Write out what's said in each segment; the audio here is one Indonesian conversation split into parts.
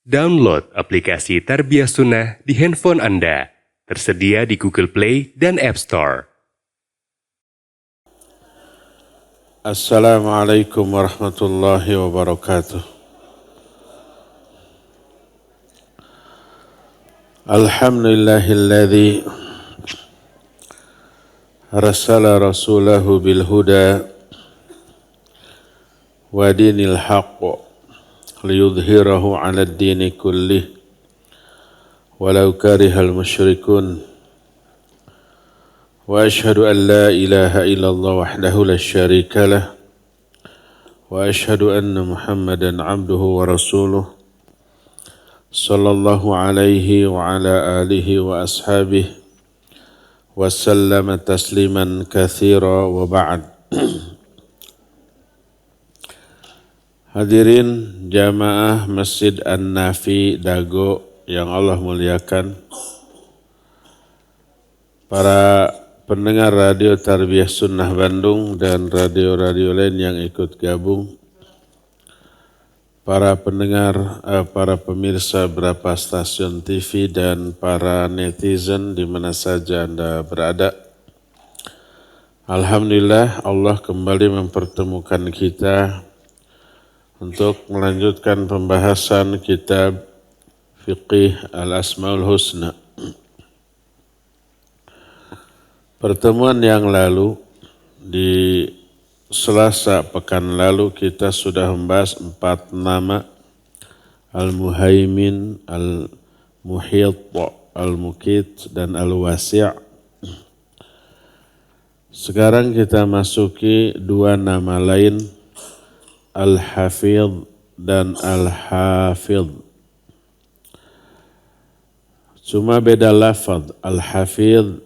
Download aplikasi Tarbiyah Sunnah di handphone Anda. Tersedia di Google Play dan App Store. Assalamualaikum warahmatullahi wabarakatuh. Alhamdulillahilladzi arsala rasulahu bil huda wa dinil haqq liyudhhirahu 'ala ad-dini kullih walau karihal musyrikun. Wa ashhadu an la ilaha illallah wahdahu la syarika lah wa ashhadu anna Muhammadan 'abduhu wa rasuluh sallallahu alaihi wa ala alihi wa ashabihi wa sallama tasliman katsira wa ba'd. Hadirin jamaah Masjid An-Nafi Dago yang Allah muliakan, para pendengar radio Tarbiyah Sunnah Bandung dan radio-radio lain yang ikut gabung, para pendengar, para pemirsa beberapa stasiun TV dan para netizen di mana saja Anda berada. Alhamdulillah Allah kembali mempertemukan kita untuk melanjutkan pembahasan kitab Fiqih Al-Asmaul Husna. Pertemuan yang lalu, di Selasa pekan lalu, kita sudah membahas 4 nama: Al-Muhaimin, Al-Muhit, Al-Mukit, dan Al-Wasi'. Sekarang kita masuki 2 nama lain, Al-Hafidh dan Al-Hafidh. Cuma beda lafaz. Al-Hafidh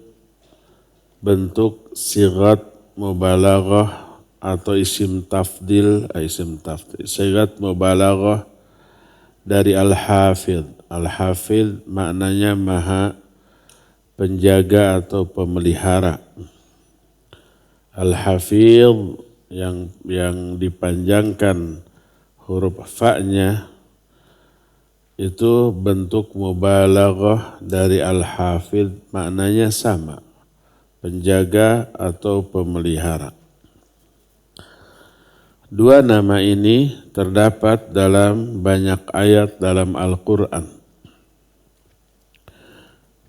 bentuk sigat mubalaghah atau isim tafdil, sigat mubalaghah dari Al-Hafidh. Al-Hafidh maknanya maha penjaga atau pemelihara. Al-Hafidh yang dipanjangkan huruf fa-nya itu bentuk mubalaghah dari Al-Hafidh, maknanya sama, penjaga atau pemelihara. 2 nama ini terdapat dalam banyak ayat dalam Al-Quran.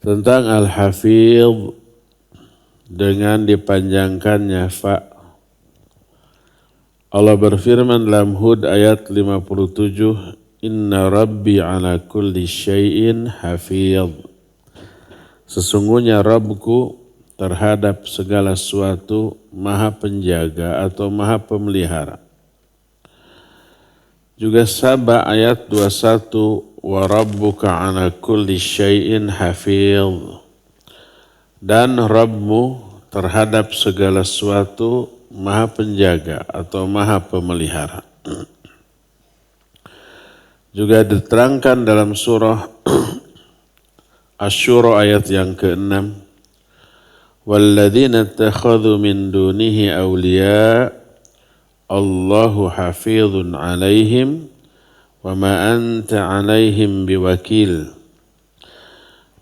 Tentang Al-Hafidh dengan dipanjangkannya fa, Allah berfirman dalam Hud ayat 57, Inna Rabbi ala kulli syai'in hafidh. Sesungguhnya Rabbku terhadap segala sesuatu maha penjaga atau maha pemelihara. Juga Saba ayat 21, wa rabbuka ala kulli syai'in hafidh. Dan Rabbmu terhadap segala sesuatu maha penjaga atau maha pemelihara. Juga diterangkan dalam surah Asy-Syura ayat yang ke-6, walladzina ittakhadhu min dunihi awliya Allahu hafizun alaihim wa ma anta alaihim biwakil.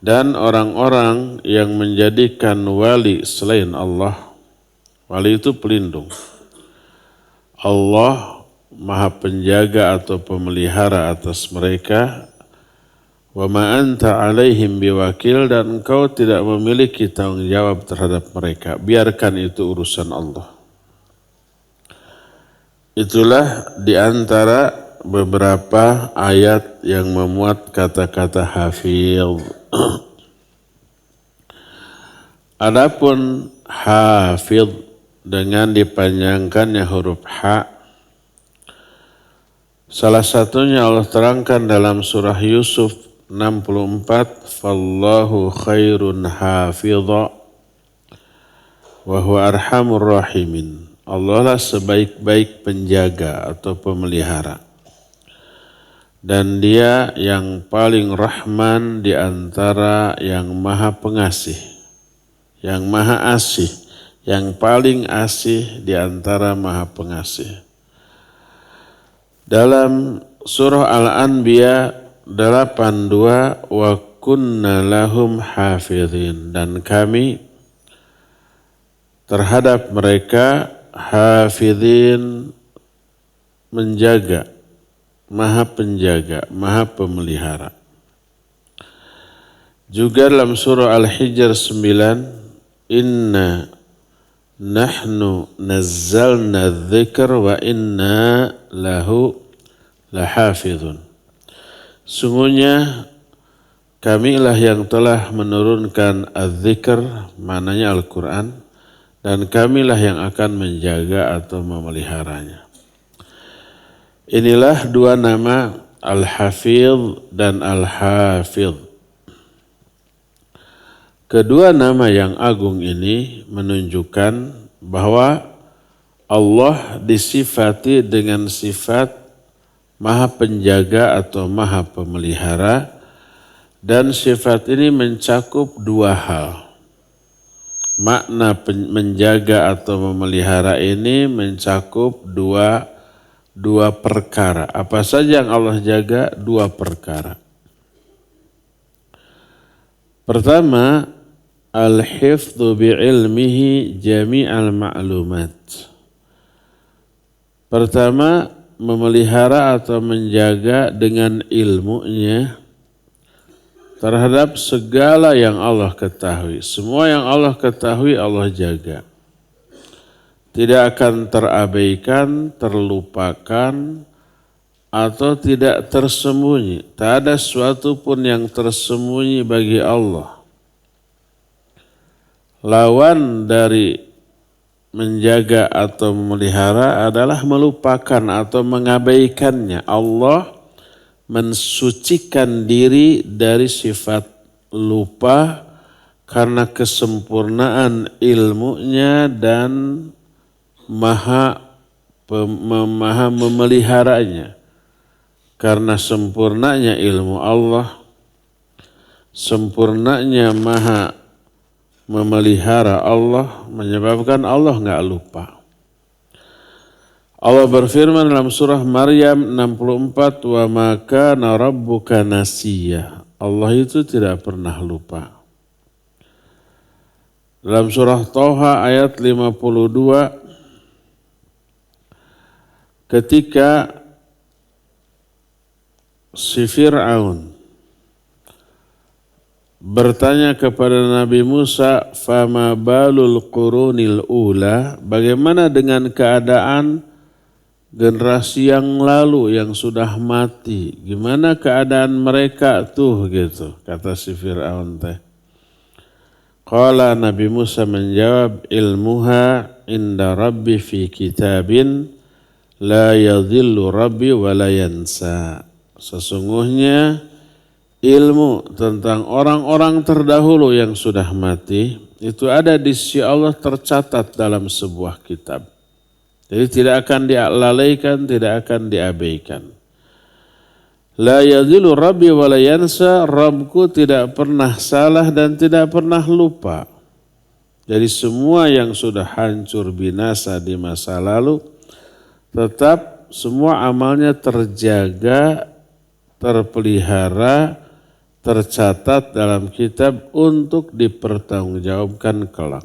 Dan orang-orang yang menjadikan wali selain Allah, wali itu pelindung, Allah maha penjaga atau pemelihara atas mereka. Wa ma anta alaihim biwakil, dan engkau tidak memiliki tanggung jawab terhadap mereka. Biarkan itu urusan Allah. Itulah di antara beberapa ayat yang memuat kata-kata hafidh. Adapun hafidh dengan dipanjangkannya huruf ha, salah satunya Allah terangkan dalam surah Yusuf 64, fallahu khairun hafidha wa huwa arhamur rahimin. Allah lah sebaik-baik penjaga atau pemelihara, dan Dia yang paling rahman di antara yang maha pengasih, yang maha asih, yang paling asih di antara maha pengasih. Dalam surah Al-Anbiya 82 wa kunna lahum hafidhin, dan kami terhadap mereka hafidhin, menjaga, maha penjaga, maha pemelihara. Juga dalam surah Al-Hijr 9, inna nahnu nazzalna dzikr wa inna lahu lahafidhun. Sungguhnya kamilah yang telah menurunkan az-zikr, maknanya Al-Quran, dan kamilah yang akan menjaga atau memeliharanya. Inilah dua nama Al-Hafidh dan Al-Hafidh. Kedua nama yang agung ini menunjukkan bahwa Allah disifati dengan sifat maha penjaga atau maha pemelihara, dan sifat ini mencakup dua hal. Makna menjaga atau memelihara ini mencakup dua perkara. Apa saja yang Allah jaga? Dua perkara. Pertama, al-hifdhu bi'ilmihi jami'al ma'lumat. Pertama, memelihara atau menjaga dengan ilmunya terhadap segala yang Allah ketahui. Semua yang Allah ketahui Allah jaga. Tidak akan terabaikan, terlupakan, atau tidak tersembunyi. Tak ada sesuatu pun yang tersembunyi bagi Allah. Lawan dari menjaga atau memelihara adalah melupakan atau mengabaikannya. Allah mensucikan diri dari sifat lupa karena kesempurnaan ilmunya dan maha memeliharanya. Karena sempurnanya ilmu Allah, sempurnanya maha memelihara Allah, menyebabkan Allah enggak lupa. Allah berfirman dalam surah Maryam 64, wa ma kana rabbuka nasiya. Allah itu tidak pernah lupa. Dalam surah Thaha ayat 52, ketika si Fir'aun bertanya kepada Nabi Musa, fama balul qurunil ula, bagaimana dengan keadaan generasi yang lalu yang sudah mati, gimana keadaan mereka tuh gitu, kata si Fir'aun teh. Qala, Nabi Musa menjawab, ilmuha inda rabbi fi kitabin la yadhillu rabbi wa la yansa. Sesungguhnya ilmu tentang orang-orang terdahulu yang sudah mati itu ada di sisi Allah, tercatat dalam sebuah kitab. Jadi tidak akan dilalaikan, tidak akan diabaikan. La yadhillu rabbi wa la yansa, Rabbku tidak pernah salah dan tidak pernah lupa. Jadi semua yang sudah hancur binasa di masa lalu, tetap semua amalnya terjaga, terpelihara, tercatat dalam kitab untuk dipertanggungjawabkan kelak.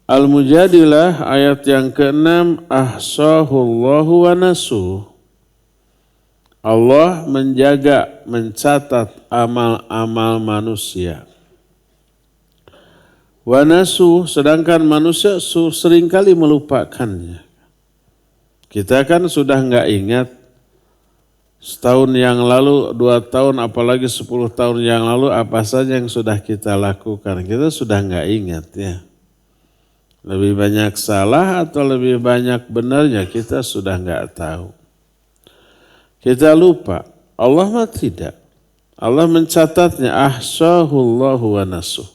Al-Mujadilah ayat yang ke-6, ahsahullahu wa nasuh. Allah menjaga, mencatat amal-amal manusia. Wa nasuh, sedangkan manusia seringkali melupakannya. Kita kan sudah enggak ingat setahun yang lalu, 2 tahun, apalagi 10 tahun yang lalu apa saja yang sudah kita lakukan. Kita sudah enggak ingat ya. Lebih banyak salah atau lebih banyak benarnya kita sudah enggak tahu. Kita lupa. Allah mah tidak. Allah mencatatnya, ahsahullahu wa nasuh.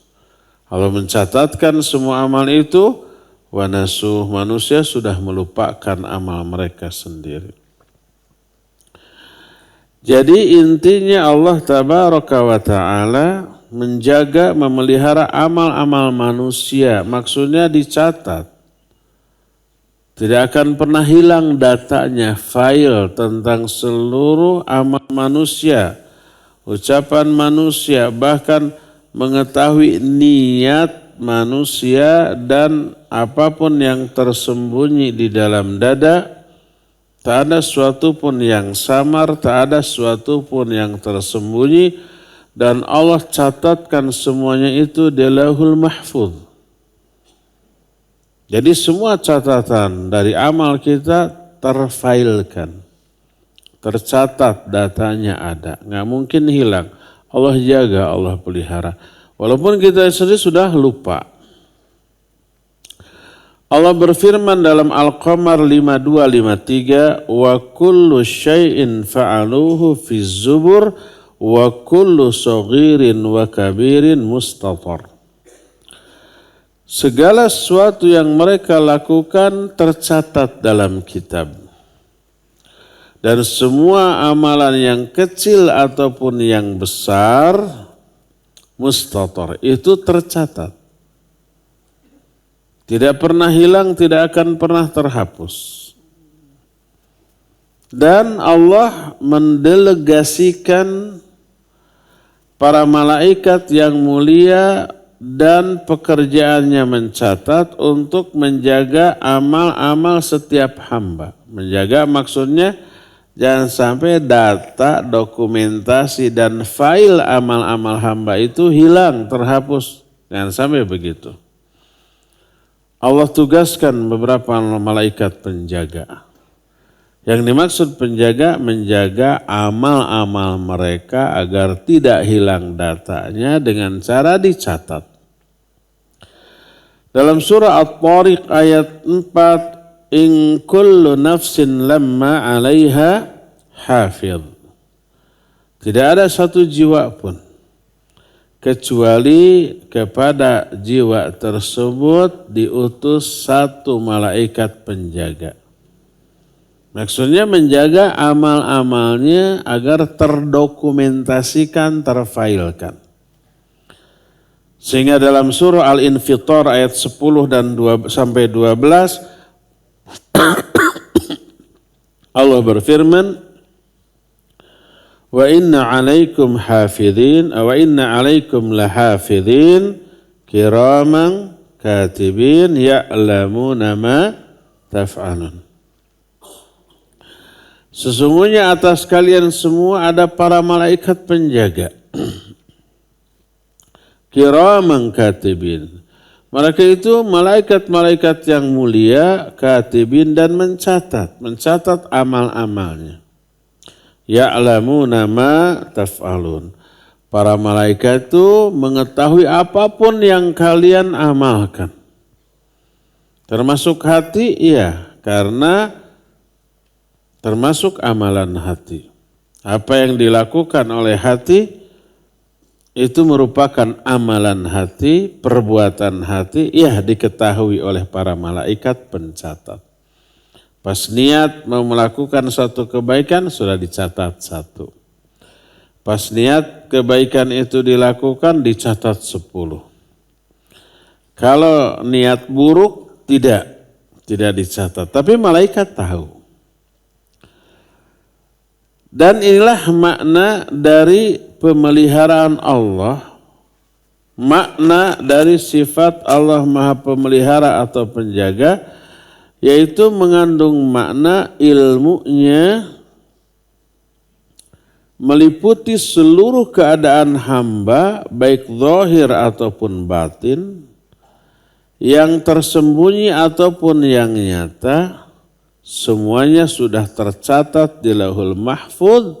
Allah mencatatkan semua amal itu, wa nasuh, manusia sudah melupakan amal mereka sendiri. Jadi intinya Allah tabaraka wa ta'ala menjaga, memelihara amal-amal manusia. Maksudnya dicatat. Tidak akan pernah hilang datanya, file tentang seluruh amal manusia, ucapan manusia, bahkan mengetahui niat manusia dan apapun yang tersembunyi di dalam dada. Tak ada suatu pun yang samar, tak ada suatu pun yang tersembunyi, dan Allah catatkan semuanya itu di Lauhul Mahfuz. Jadi semua catatan dari amal kita terfailkan, tercatat, datanya ada, nggak mungkin hilang. Allah jaga, Allah pelihara. Walaupun kita sendiri sudah lupa. Allah berfirman dalam Al-Qamar 52-53, wa kullu syai'in fa'aluhu fi zubur wa kullu saghirin wa kabirin mustatar. Segala sesuatu yang mereka lakukan tercatat dalam kitab. Dan semua amalan yang kecil ataupun yang besar, mustatar, itu tercatat. Tidak pernah hilang, tidak akan pernah terhapus. Dan Allah mendelegasikan para malaikat yang mulia dan pekerjaannya mencatat untuk menjaga amal-amal setiap hamba. Menjaga maksudnya jangan sampai data, dokumentasi, dan file amal-amal hamba itu hilang, terhapus. Jangan sampai begitu. Allah tugaskan beberapa malaikat penjaga. Yang dimaksud penjaga, menjaga amal-amal mereka agar tidak hilang datanya dengan cara dicatat. Dalam surah At-Tariq ayat 4, in kullu nafsin lamma 'alaiha hafidh. Tidak ada satu jiwa pun kecuali kepada jiwa tersebut diutus satu malaikat penjaga. Maksudnya menjaga amal-amalnya agar terdokumentasikan, terfailkan. Sehingga dalam surah Al-Infitar ayat 10 dan 12 Allah berfirman, wa inna 'alaikum hafidhin wa inna 'alaikum lahafidhin kiraman katibin ya'lamuna ma taf'alun. Sesungguhnya atas kalian semua ada para malaikat penjaga. Kiraman katibin. Mereka itu malaikat-malaikat yang mulia, katibin, dan mencatat amal-amalnya. Ya'lamuna ma taf'alun. Para malaikat itu mengetahui apapun yang kalian amalkan. Termasuk hati, iya, karena termasuk amalan hati. Apa yang dilakukan oleh hati itu merupakan amalan hati, perbuatan hati, ya diketahui oleh para malaikat pencatat. Pas niat mau melakukan satu kebaikan sudah dicatat 1. Pas niat kebaikan itu dilakukan dicatat 10. Kalau niat buruk tidak dicatat, tapi malaikat tahu. Dan inilah makna dari pemeliharaan Allah, makna dari sifat Allah Maha Pemelihara atau Penjaga, yaitu mengandung makna ilmunya meliputi seluruh keadaan hamba, baik zahir ataupun batin, yang tersembunyi ataupun yang nyata, semuanya sudah tercatat di Lauhul Mahfuz,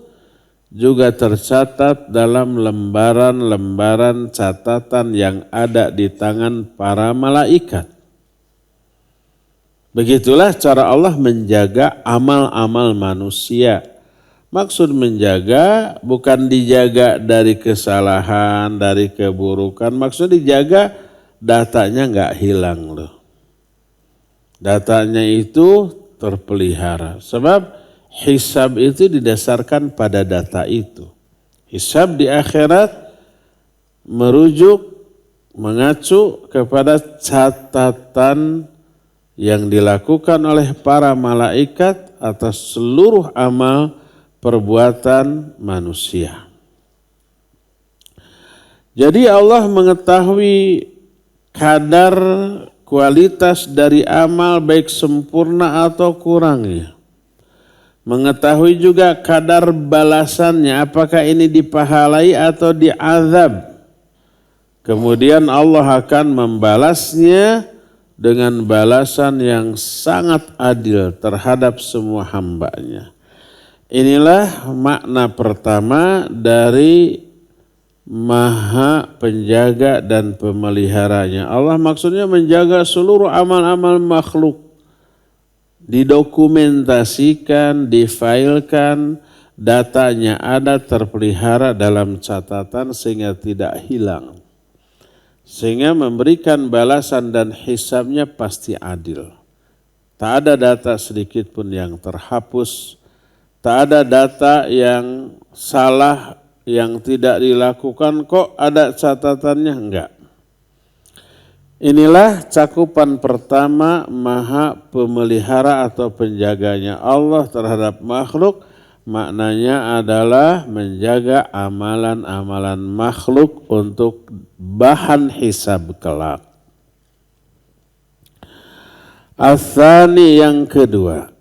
juga tercatat dalam lembaran-lembaran catatan yang ada di tangan para malaikat. Begitulah cara Allah menjaga amal-amal manusia. Maksud menjaga bukan dijaga dari kesalahan, dari keburukan. Maksud dijaga datanya nggak hilang loh. Datanya itu terpelihara. Sebab hisab itu didasarkan pada data itu. Hisab di akhirat merujuk, mengacu kepada catatan yang dilakukan oleh para malaikat atas seluruh amal perbuatan manusia. Jadi Allah mengetahui kadar kualitas dari amal baik sempurna atau kurangnya. Mengetahui juga kadar balasannya, apakah ini dipahalai atau diazab. Kemudian Allah akan membalasnya dengan balasan yang sangat adil terhadap semua hambanya. Inilah makna pertama dari Maha penjaga dan pemeliharanya. Allah maksudnya menjaga seluruh amal-amal makhluk. Didokumentasikan, difailkan, datanya ada terpelihara dalam catatan sehingga tidak hilang. Sehingga memberikan balasan dan hisabnya pasti adil. Tak ada data sedikit pun yang terhapus. Tak ada data yang salah, yang tidak dilakukan, kok ada catatannya? Enggak. Inilah cakupan pertama Maha pemelihara atau penjaganya Allah terhadap makhluk. Maknanya adalah menjaga amalan-amalan makhluk untuk bahan hisab kelak. Al-thani, yang kedua.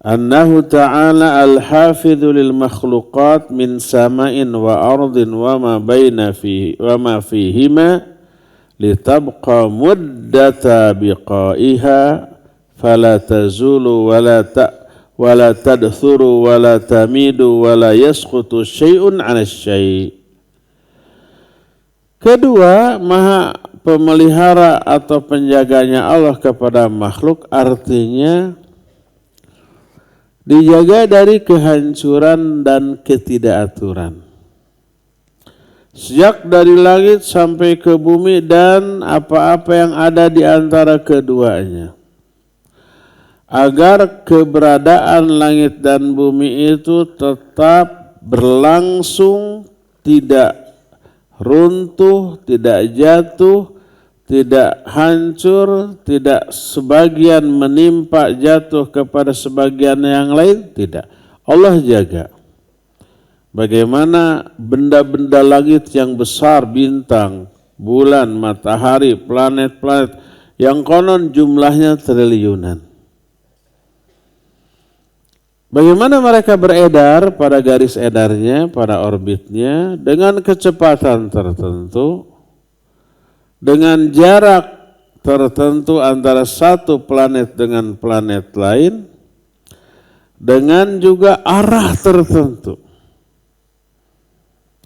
Annahu ta'ala al-hafidhu lil makhluqat min sama'in wa ardin wa ma baina fihi wa ma fihima litabqa muddata biqaiha fala tazulu wala tadthuru wala tamidu wala yasqutu syai'un 'ala syai'. Kedua, Maha pemelihara atau penjaganya Allah kepada makhluk artinya dijaga dari kehancuran dan ketidakaturan. Sejak dari langit sampai ke bumi dan apa-apa yang ada di antara keduanya. Agar keberadaan langit dan bumi itu tetap berlangsung, tidak runtuh, tidak jatuh, tidak hancur, tidak sebagian menimpa jatuh kepada sebagian yang lain, tidak. Allah jaga. Bagaimana benda-benda langit yang besar, bintang, bulan, matahari, planet-planet yang konon jumlahnya triliunan. Bagaimana mereka beredar pada garis edarnya, pada orbitnya dengan kecepatan tertentu, dengan jarak tertentu antara satu planet dengan planet lain, dengan juga arah tertentu.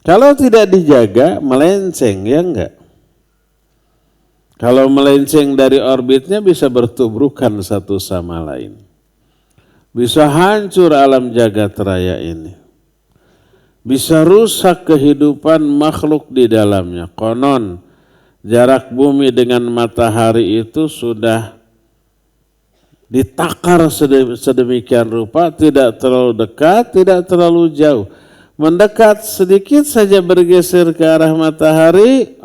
Kalau tidak dijaga, melenceng, ya enggak? Kalau melenceng dari orbitnya bisa bertubrukan satu sama lain. Bisa hancur alam jagat raya ini. Bisa rusak kehidupan makhluk di dalamnya. Konon, jarak bumi dengan matahari itu sudah ditakar sedemikian rupa, tidak terlalu dekat, tidak terlalu jauh. Mendekat sedikit saja bergeser ke arah matahari,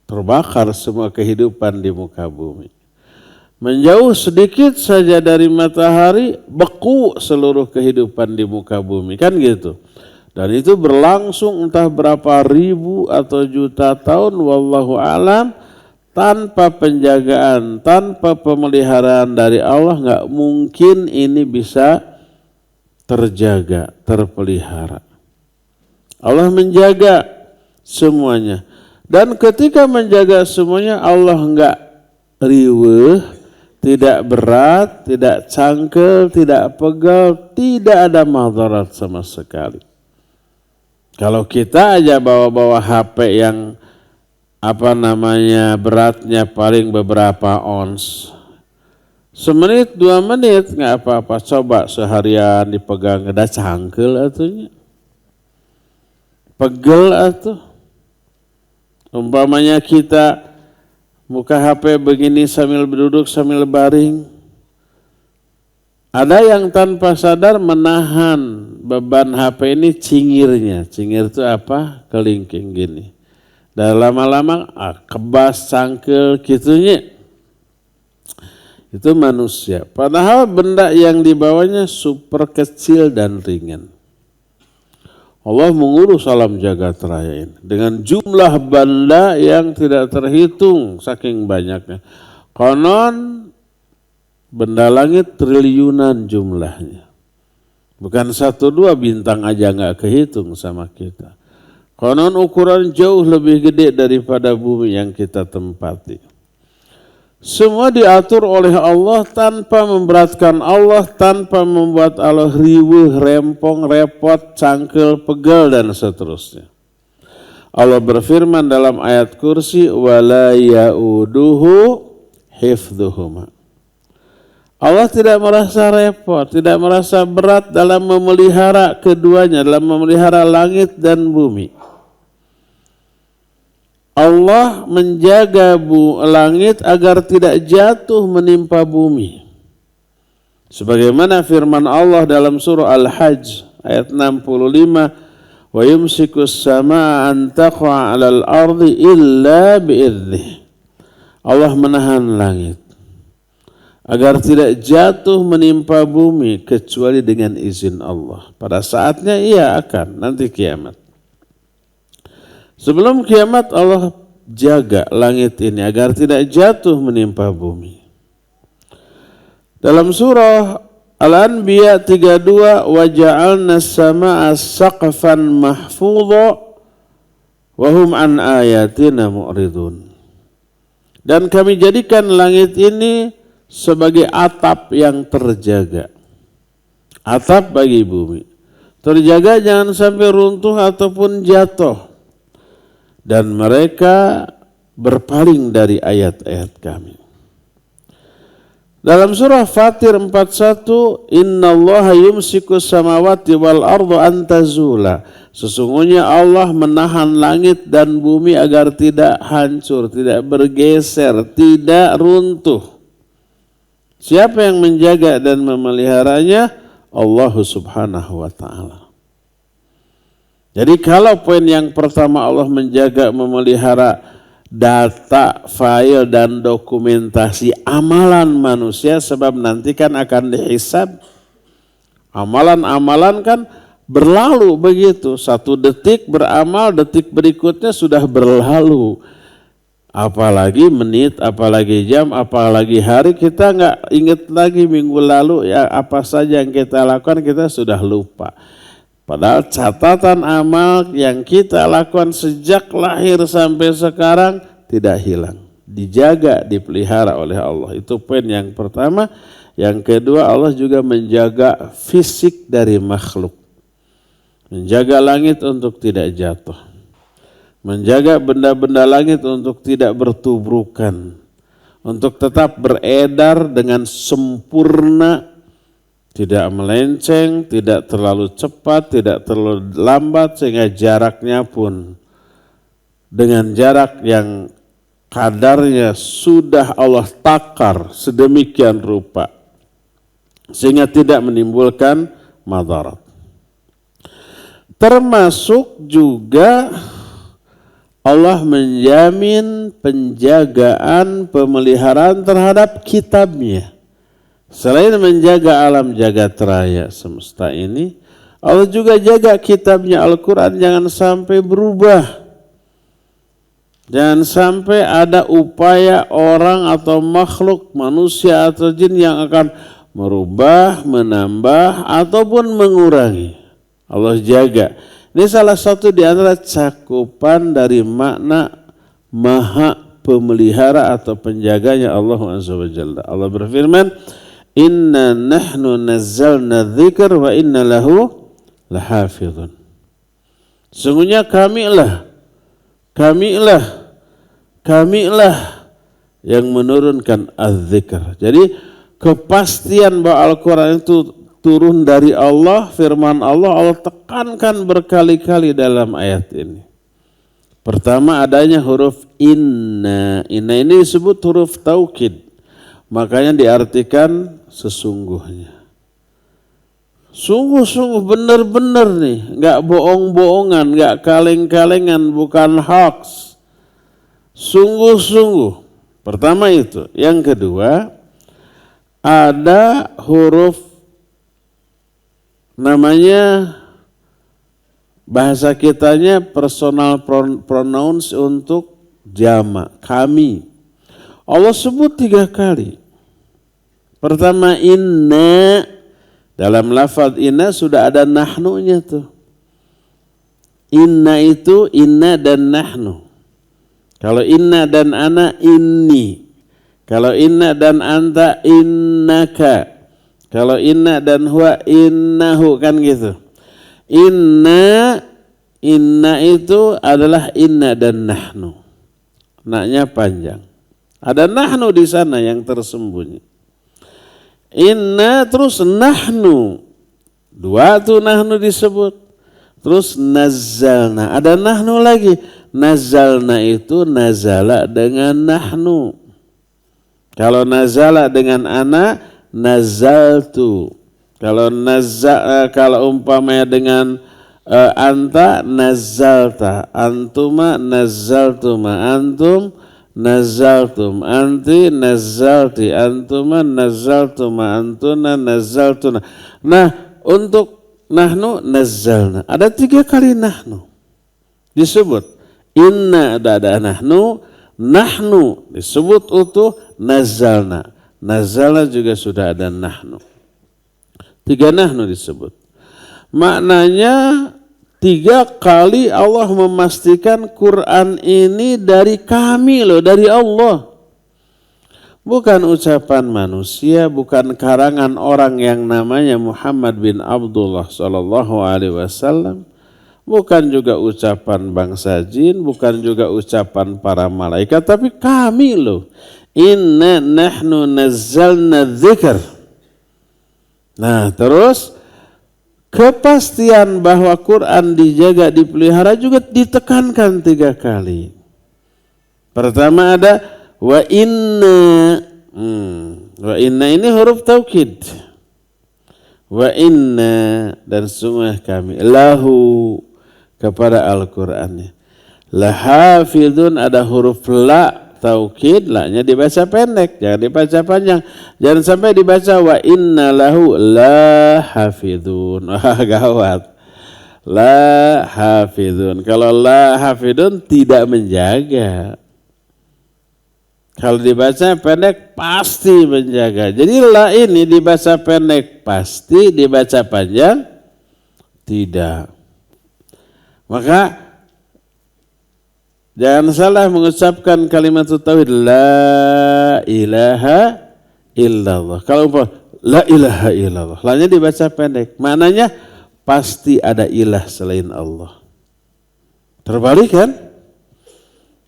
terbakar semua kehidupan di muka bumi. Menjauh sedikit saja dari matahari, beku seluruh kehidupan di muka bumi, kan gitu. Dan itu berlangsung entah berapa ribu atau juta tahun, wallahu alam, tanpa penjagaan, tanpa pemeliharaan dari Allah, nggak mungkin ini bisa terjaga, terpelihara. Allah menjaga semuanya. Dan ketika menjaga semuanya, Allah nggak riweuh, tidak berat, tidak cangkel, tidak pegal, tidak ada madarat sama sekali. Kalau kita aja bawa-bawa HP yang beratnya paling beberapa ons, semenit 2 menit nggak apa-apa. Coba seharian dipegang, ada cangkel atunya, pegel atuh. Umpamanya kita muka HP begini sambil duduk, sambil baring. Ada yang tanpa sadar menahan beban HP ini cingirnya. Cingir itu apa? Kelingking gini. Dan lama-lama kebas, cangkel, gitunya. Itu manusia. Padahal benda yang dibawanya super kecil dan ringan. Allah mengurus alam jagat raya ini dengan jumlah benda yang tidak terhitung saking banyaknya. Konon benda langit triliunan jumlahnya. Bukan 1-2 bintang aja nggak kehitung sama kita. Konon ukuran jauh lebih gede daripada bumi yang kita tempati. Semua diatur oleh Allah tanpa memberatkan Allah, tanpa membuat Allah riweuh, rempong, repot, cangkel, pegel, dan seterusnya. Allah berfirman dalam ayat kursi, وَلَا يَؤُدُهُ حِفْظُهُمَا. Allah tidak merasa repot, tidak merasa berat dalam memelihara keduanya, dalam memelihara langit dan bumi. Allah menjaga langit agar tidak jatuh menimpa bumi. Sebagaimana firman Allah dalam surah Al-Hajj ayat 65, "Wa yumsikus samaa'a an taqa'a 'alal ardi illa bi'idnih." Allah menahan langit agar tidak jatuh menimpa bumi kecuali dengan izin Allah. Pada saatnya ia akan, nanti kiamat. Sebelum kiamat Allah jaga langit ini agar tidak jatuh menimpa bumi. Dalam surah Al-Anbiya 32, وَجَعَلْنَا السَّمَاءَ سَقْفًا مَحْفُوظًا وَهُمْ عَنْ آيَاتِنَا مُعْرِضُونَ. Dan kami jadikan langit ini sebagai atap yang terjaga. Atap bagi bumi. Terjaga jangan sampai runtuh ataupun jatuh. Dan mereka berpaling dari ayat-ayat kami. Dalam surah Fatir 41, "Innallaha yumsikus samawati wal arda an tazula." Sesungguhnya Allah menahan langit dan bumi agar tidak hancur, tidak bergeser, tidak runtuh. Siapa yang menjaga dan memeliharanya? Allah Subhanahu wa ta'ala. Jadi kalau poin yang pertama Allah menjaga, memelihara data, file, dan dokumentasi amalan manusia, sebab nanti kan akan dihisab. Amalan-amalan kan berlalu begitu. 1 detik beramal, detik berikutnya sudah berlalu. Apalagi menit, apalagi jam, apalagi hari, kita nggak ingat lagi minggu lalu ya apa saja yang kita lakukan, kita sudah lupa. Padahal catatan amal yang kita lakukan sejak lahir sampai sekarang tidak hilang. Dijaga, dipelihara oleh Allah. Itu poin yang pertama. Yang kedua, Allah juga menjaga fisik dari makhluk. Menjaga langit untuk tidak jatuh. Menjaga benda-benda langit untuk tidak bertubrukan. Untuk tetap beredar dengan sempurna. Tidak melenceng, tidak terlalu cepat, tidak terlalu lambat, sehingga jaraknya pun dengan jarak yang kadarnya sudah Allah takar sedemikian rupa, sehingga tidak menimbulkan madarat. Termasuk juga Allah menjamin penjagaan, pemeliharaan terhadap kitabnya. Selain menjaga alam jagat raya semesta ini, Allah juga jaga kitabnya Al-Quran jangan sampai berubah. Jangan sampai ada upaya orang atau makhluk, manusia atau jin yang akan merubah, menambah, ataupun mengurangi. Allah jaga. Ini salah satu di antara cakupan dari makna maha pemelihara atau penjaganya Allah Azza wa Jalla. Allah berfirman, "Inna nahnu nazzalna dzikr wa inna lahu lahafizun." Sungguhnya kamilah yang menurunkan az-zikr. Jadi kepastian bahwa Al-Quran itu turun dari Allah, firman Allah, Allah tekankan berkali-kali dalam ayat ini. Pertama adanya huruf inna. Inna ini disebut huruf taukid. Makanya diartikan sesungguhnya. Sungguh-sungguh benar-benar nih, nggak bohong-bohongan, nggak kaleng-kalengan, bukan hoax. Sungguh-sungguh. Pertama itu. Yang kedua, ada huruf namanya bahasa kitanya personal pronouns untuk jamak, kami. Allah sebut 3 kali. Pertama inna, dalam lafaz inna sudah ada nahnunya tuh. Inna itu inna dan nahnu. Kalau inna dan ana inni. Kalau inna dan anta innaka. Kalau inna dan huwa innahu, kan gitu. Inna itu adalah inna dan nahnu. Naknya panjang. Ada nahnu di sana yang tersembunyi. Inna terus nahnu. 2 tuh nahnu disebut. Terus nazzalna. Ada nahnu lagi. Nazzalna itu nazala dengan nahnu. Kalau nazala dengan ana, nazaltu. Kalau umpamanya dengan anta, nazalta. Antuma, nazaltuma. Antum, nazaltum. Anti, nazalti. Antuma, nazaltuma. Antuna, nazaltuna. Nah, untuk nahnu, nazalna. Ada 3 kali nahnu disebut. Inna ada nahnu, nahnu disebut utuh, nazalna. Nazalna juga sudah ada nahnu. 3 nahnu disebut. Maknanya 3 kali Allah memastikan Quran ini dari kami loh, dari Allah. Bukan ucapan manusia, bukan karangan orang yang namanya Muhammad bin Abdullah sallallahu alaihi wasallam. Bukan juga ucapan bangsa jin, bukan juga ucapan para malaikat, tapi kami loh. Inna nahnu nazzalna dzikr. Nah, terus kepastian bahwa Quran dijaga, dipelihara juga ditekankan 3 kali. Pertama ada wa inna. Wa inna ini huruf taukid. Wa inna, dan sungguh kami, lahu, kepada Al-Quran. Lahafidun ada huruf la taukid, la-nya dibaca pendek, jangan dibaca panjang. Jangan sampai dibaca wa inna lahu la hafidun. Wah, gawat. La hafidun. Kalau la hafidun tidak menjaga. Kalau dibaca pendek pasti menjaga. Jadi la ini dibaca pendek pasti, dibaca panjang tidak. Maka jangan salah mengucapkan kalimat tauhid la ilaha illallah. Kalau la ilaha illallah, la-nya dibaca pendek. Maknanya pasti ada ilah selain Allah. Terbalik kan?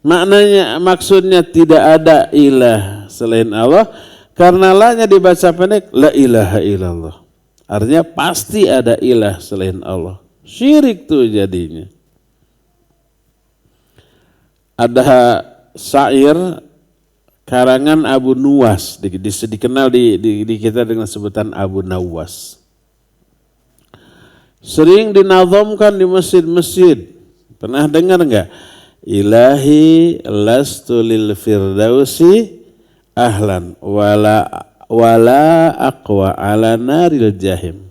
Maknanya, maksudnya tidak ada ilah selain Allah, karena la-nya dibaca pendek, la ilaha illallah. Artinya pasti ada ilah selain Allah. Syirik tuh jadinya. Ada syair karangan Abu Nuwas, dikenal di kita dengan sebutan Abu Nawas. Sering dinazamkan di masjid-masjid. Pernah dengar enggak? Ilahi lastu lil firdausi ahlan wala aqwa ala naril jahim.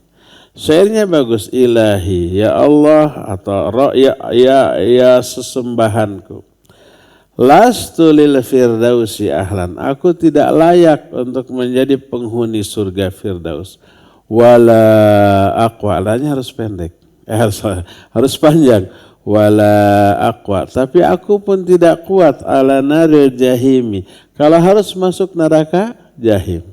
Syairnya bagus. Ilahi, ya Allah, atau ya sesembahanku. Lastu lil firdausi ahlan. Aku tidak layak untuk menjadi penghuni surga Firdaus. Wala aqwa. Alanya harus pendek. Harus panjang. Wala aqwa. Tapi aku pun tidak kuat ala naril jahimi. Kalau harus masuk neraka jahim.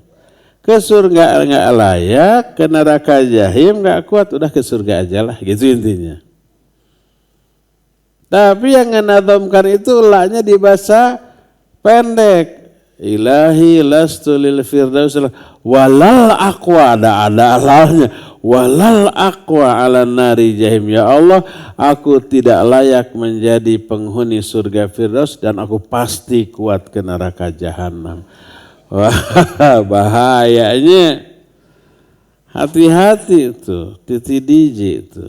Ke surga enggak layak, ke neraka jahim enggak kuat, udah ke surga aja lah, gitu intinya. Tapi yang menazamkan itu la-nya dibaca pendek. Ilahi lastu lil firdaus walal aqwa, ada alalnya. Walal aqwa ala nari jahim. Ya Allah, aku tidak layak menjadi penghuni surga Firdaus dan aku pasti kuat ke neraka jahanam. Wah, bahayanya. Hati-hati itu, titik DJ itu.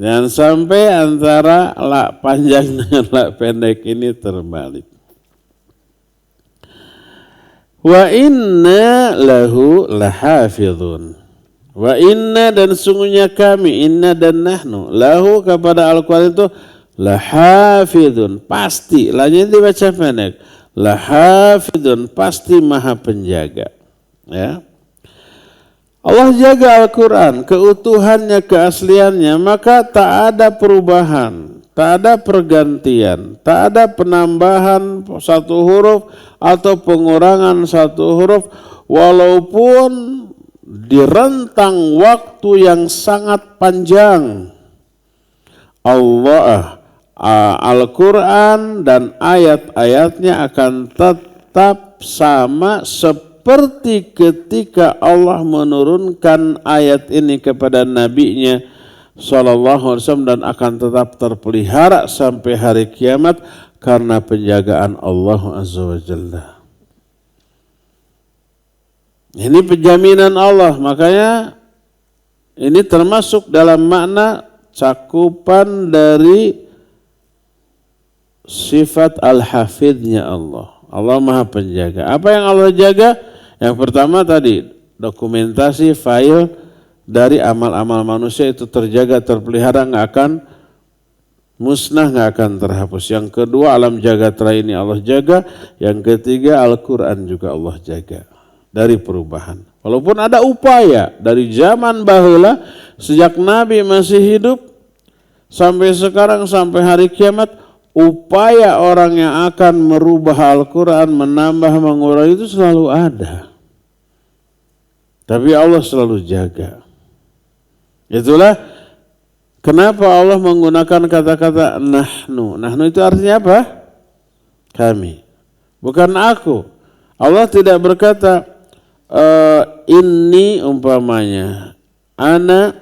Jangan sampai antara la panjang dengan la pendek ini terbalik. Wa inna lahu lahafidhun. Wa inna dan sungguhnya kami, inna dan nahnu, lahu kepada Al-Quran itu lahafidhun, pasti, lahnya dibaca pendek. Lahafidhun, pasti maha penjaga. Ya. Allah jaga Al-Quran, keutuhannya, keasliannya, maka tak ada perubahan, tak ada pergantian, tak ada penambahan satu huruf atau pengurangan satu huruf, walaupun di rentang waktu yang sangat panjang. Al-Quran dan ayat-ayatnya akan tetap sama seperti ketika Allah menurunkan ayat ini kepada nabinya sallallahu alaihi wasallam, dan akan tetap terpelihara sampai hari kiamat karena penjagaan Allah azza wa jalla. Ini penjaminan Allah, makanya ini termasuk dalam makna cakupan dari sifat al-hafidhnya Allah. Allah maha penjaga. Apa yang Allah jaga? Yang pertama tadi, dokumentasi file dari amal-amal manusia itu terjaga, terpelihara, nggak akan musnah, nggak akan terhapus. Yang kedua, alam jagatera ini Allah jaga. Yang ketiga, Al-Quran juga Allah jaga dari perubahan. Walaupun ada upaya dari zaman bahula, sejak Nabi masih hidup sampai sekarang, sampai hari kiamat, upaya orang yang akan merubah Al-Quran, menambah, mengurangi itu selalu ada. Tapi Allah selalu jaga. Itulah kenapa Allah menggunakan kata-kata nahnu. Nahnu itu artinya apa? Kami. Bukan aku. Allah tidak berkata ini umpamanya. Ana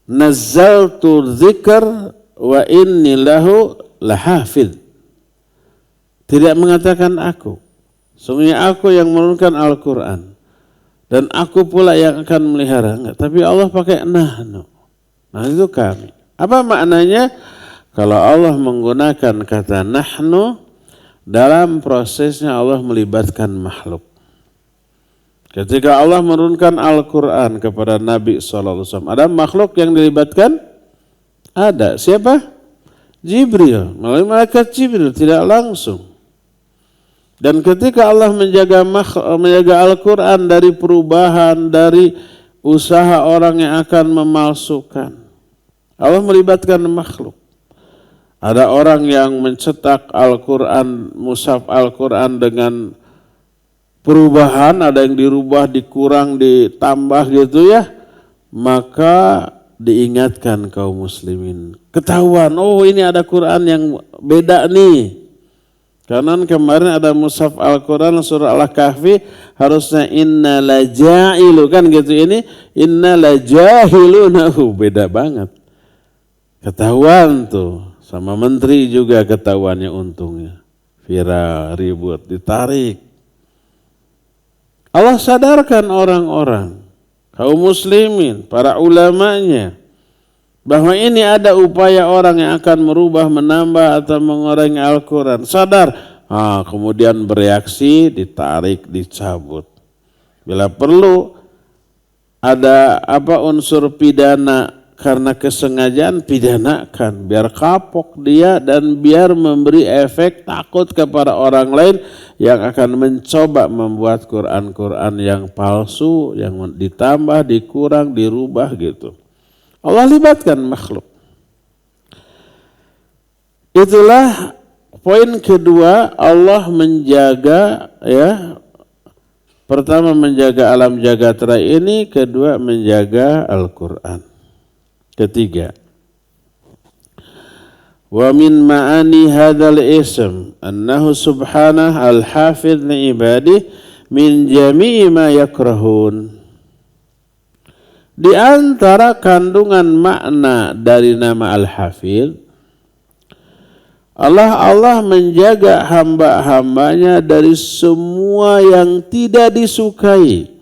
nazzaltu dzikr wa inni lahu lahafidh. Tidak mengatakan aku. Sungguhnya aku yang menurunkan Al-Quran. Dan aku pula yang akan melihara. Enggak, tapi Allah pakai nahnu. Nah itu kami. Apa maknanya? Kalau Allah menggunakan kata nahnu, dalam prosesnya Allah melibatkan makhluk. Ketika Allah menurunkan Al-Quran kepada Nabi SAW, ada makhluk yang dilibatkan? Ada. Siapa? Jibril. Melalui malaikat Jibril, tidak langsung. Dan ketika Allah menjaga Al-Quran dari perubahan, dari usaha orang yang akan memalsukan, Allah melibatkan makhluk. Ada orang yang mencetak Al-Quran, mushaf Al-Quran dengan perubahan, ada yang dirubah, dikurang, ditambah gitu ya, maka diingatkan kaum muslimin. Ketahuan, oh ini ada Quran yang beda nih. Karena kemarin ada mushaf Al-Quran surah Al-Kahfi harusnya inna laja'ilu kan gitu, ini inna lajahilunahu, beda banget. Ketahuan tuh, sama menteri juga ketahuannya untungnya. Viral, ribut, ditarik. Allah sadarkan orang-orang, kaum muslimin, para ulamanya, bahwa ini ada upaya orang yang akan merubah, menambah atau mengurangi Al-Quran. Sadar, kemudian bereaksi, ditarik, dicabut. Bila perlu ada unsur pidana karena kesengajaan, pidanakan biar kapok dia dan biar memberi efek takut kepada orang lain yang akan mencoba membuat Quran-Quran yang palsu, yang ditambah, dikurang, dirubah gitu. Allah libatkan makhluk. Itulah poin kedua, Allah menjaga ya. Pertama menjaga alam jagatera ini, kedua menjaga Al-Quran. Ketiga, wa min ma'ani hadzal ism annahu subhanahu al-hafidh li ibadihi min jami'i ma yakrahun. Di antara kandungan makna dari nama Al-Hafidh, Allah menjaga hamba-hambanya dari semua yang tidak disukai.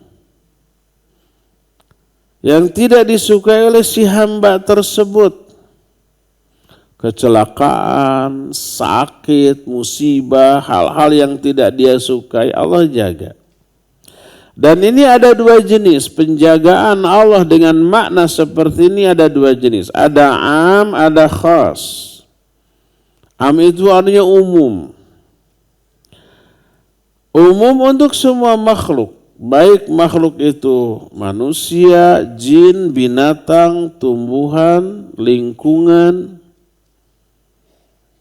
Yang tidak disukai oleh si hamba tersebut. kecelakaan, sakit, musibah, hal-hal yang tidak dia sukai, Allah jaga. Dan ini ada dua jenis, penjagaan Allah dengan makna seperti ini ada dua jenis. Ada am, ada khas. Am itu artinya umum. Umum untuk semua makhluk. Baik makhluk itu manusia, jin, binatang, tumbuhan, lingkungan.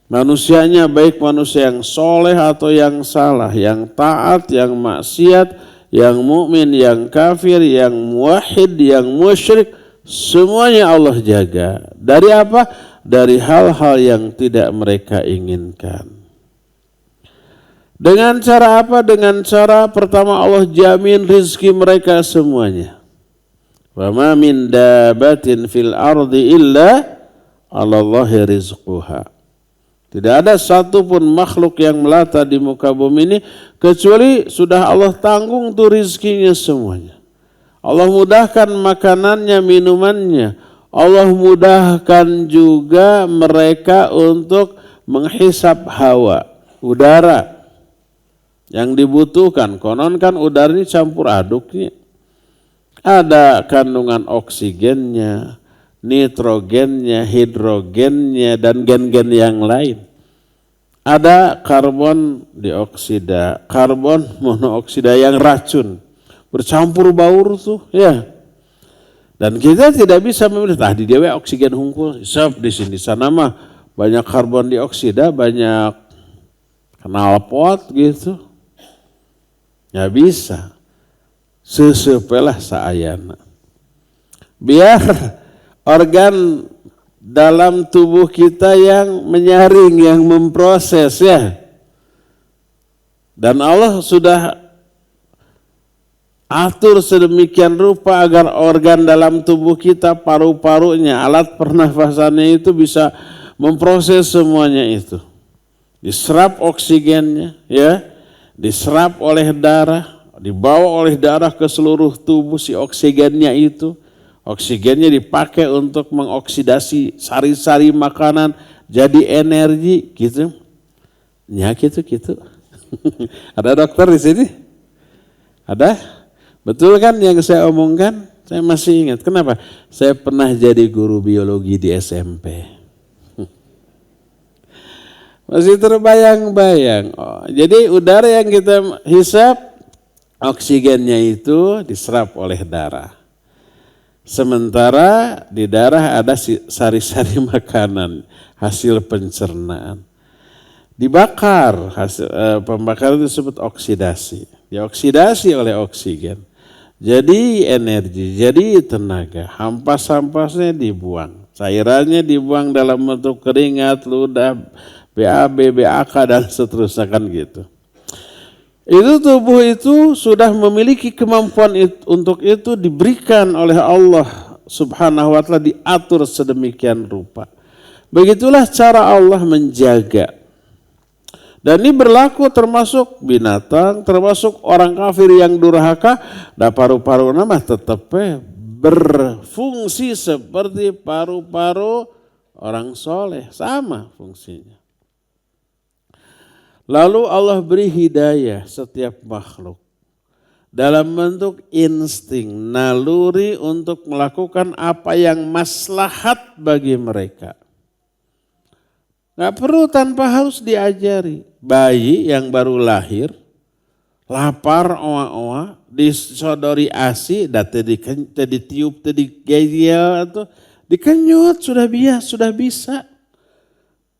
Manusianya baik manusia yang soleh atau yang salah, yang taat, yang maksiat, yang mukmin, yang kafir, yang muwahhid, yang musyrik, semuanya Allah jaga. Dari apa? Dari hal-hal yang tidak mereka inginkan. Dengan cara apa? Dengan cara pertama Allah jamin rizki mereka semuanya. Wa ma min dabatin fil ardi illa 'alallahi rizquha. Tidak ada satupun makhluk yang melata di muka bumi ini kecuali sudah Allah tanggung tuh rizkinya semuanya. Allah mudahkan makanannya, minumannya. Allah mudahkan juga mereka untuk menghisap hawa, udara yang dibutuhkan. Konon kan udara ini campur aduknya. Ada kandungan oksigennya, nitrogennya, hidrogennya, dan gen-gen yang lain. Ada karbon dioksida, karbon monoksida yang racun, bercampur baur tuh, ya. Dan kita tidak bisa memilih, di dewe oksigen hungkul, sep di sini sana mah banyak karbon dioksida, banyak knalpot gitu. Ya bisa, sesepelah saayana. Biar organ dalam tubuh kita yang menyaring, yang memproses ya. Dan Allah sudah atur sedemikian rupa agar organ dalam tubuh kita, paru-parunya, alat pernafasannya itu bisa memproses semuanya itu. Diserap oksigennya ya, diserap oleh darah, dibawa oleh darah ke seluruh tubuh si oksigennya itu. Oksigennya dipakai untuk mengoksidasi sari-sari makanan jadi energi gitu. Ya gitu. Ada dokter di sini? Ada? Betul kan yang saya omongkan? Saya masih ingat. Kenapa? Saya pernah jadi guru biologi di SMP. Masih terbayang-bayang. Oh, jadi udara yang kita hisap, oksigennya itu diserap oleh darah. Sementara di darah ada sari-sari makanan, hasil pencernaan. Dibakar, pembakaran itu disebut oksidasi. Dioksidasi oleh oksigen. Jadi energi, jadi tenaga. Hampas-hampasnya dibuang. Cairannya dibuang dalam bentuk keringat, ludah, BAB, BAK, dan seterusnya kan gitu. Itu tubuh itu sudah memiliki kemampuan untuk itu diberikan oleh Allah Subhanahu wa ta'ala, diatur sedemikian rupa. Begitulah cara Allah menjaga. Dan ini berlaku termasuk binatang, termasuk orang kafir yang durhaka, dan paru-paru nama tetap berfungsi seperti paru-paru orang soleh, sama fungsinya. Lalu Allah beri hidayah setiap makhluk dalam bentuk insting, naluri untuk melakukan apa yang maslahat bagi mereka. Gak perlu tanpa harus diajari. Bayi yang baru lahir, lapar, oa-oa, disodori ASI, ditiup, digigil, atau dikenyut, sudah bisa.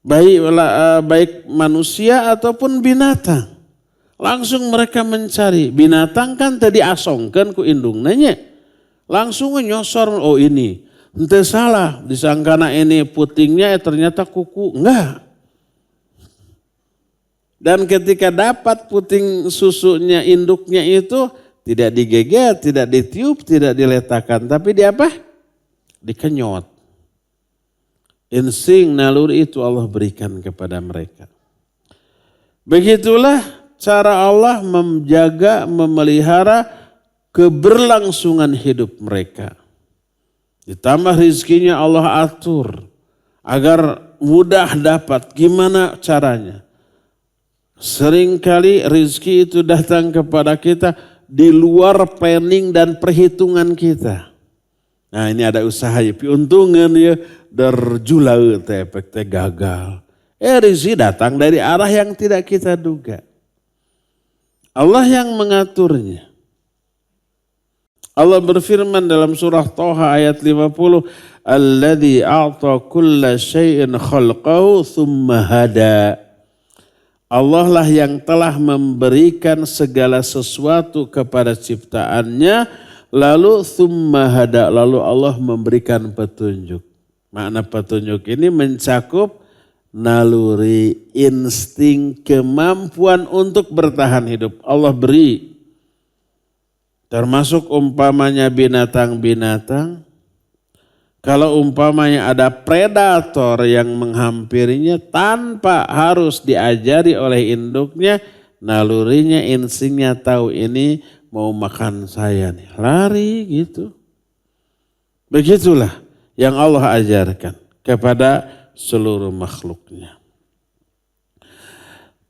Baik manusia ataupun binatang. Langsung mereka mencari. Binatang kan tadi asongkan ku indung nanya. Langsung nyosor, oh ini. Ente salah, disangkana ini putingnya ternyata kuku. Enggak. Dan ketika dapat puting susunya, induknya itu tidak digigit, tidak ditiup, tidak diletakkan. Tapi di apa? Dikenyot. Insting naluri itu Allah berikan kepada mereka. Begitulah cara Allah menjaga, memelihara keberlangsungan hidup mereka. Ditambah rizkinya Allah atur agar mudah dapat. Gimana caranya? Seringkali rezeki itu datang kepada kita di luar planning dan perhitungan kita. Nah ini ada usaha ya, piuntungan ya, derjulau teh efek teh gagal. Rezeki datang dari arah yang tidak kita duga. Allah yang mengaturnya. Allah berfirman dalam surah Thaha ayat 50, "Alladzi a'ta kulla syai'in khalqahu tsumma hada." Allah lah yang telah memberikan segala sesuatu kepada ciptaannya, lalu tsumma hada, lalu Allah memberikan petunjuk. Makna petunjuk ini mencakup naluri, insting, kemampuan untuk bertahan hidup. Allah beri. Termasuk umpamanya binatang-binatang. Kalau umpamanya ada predator yang menghampirinya tanpa harus diajari oleh induknya, nalurinya, instingnya tahu ini mau makan saya nih. Lari gitu. Begitulah yang Allah ajarkan kepada seluruh makhluknya.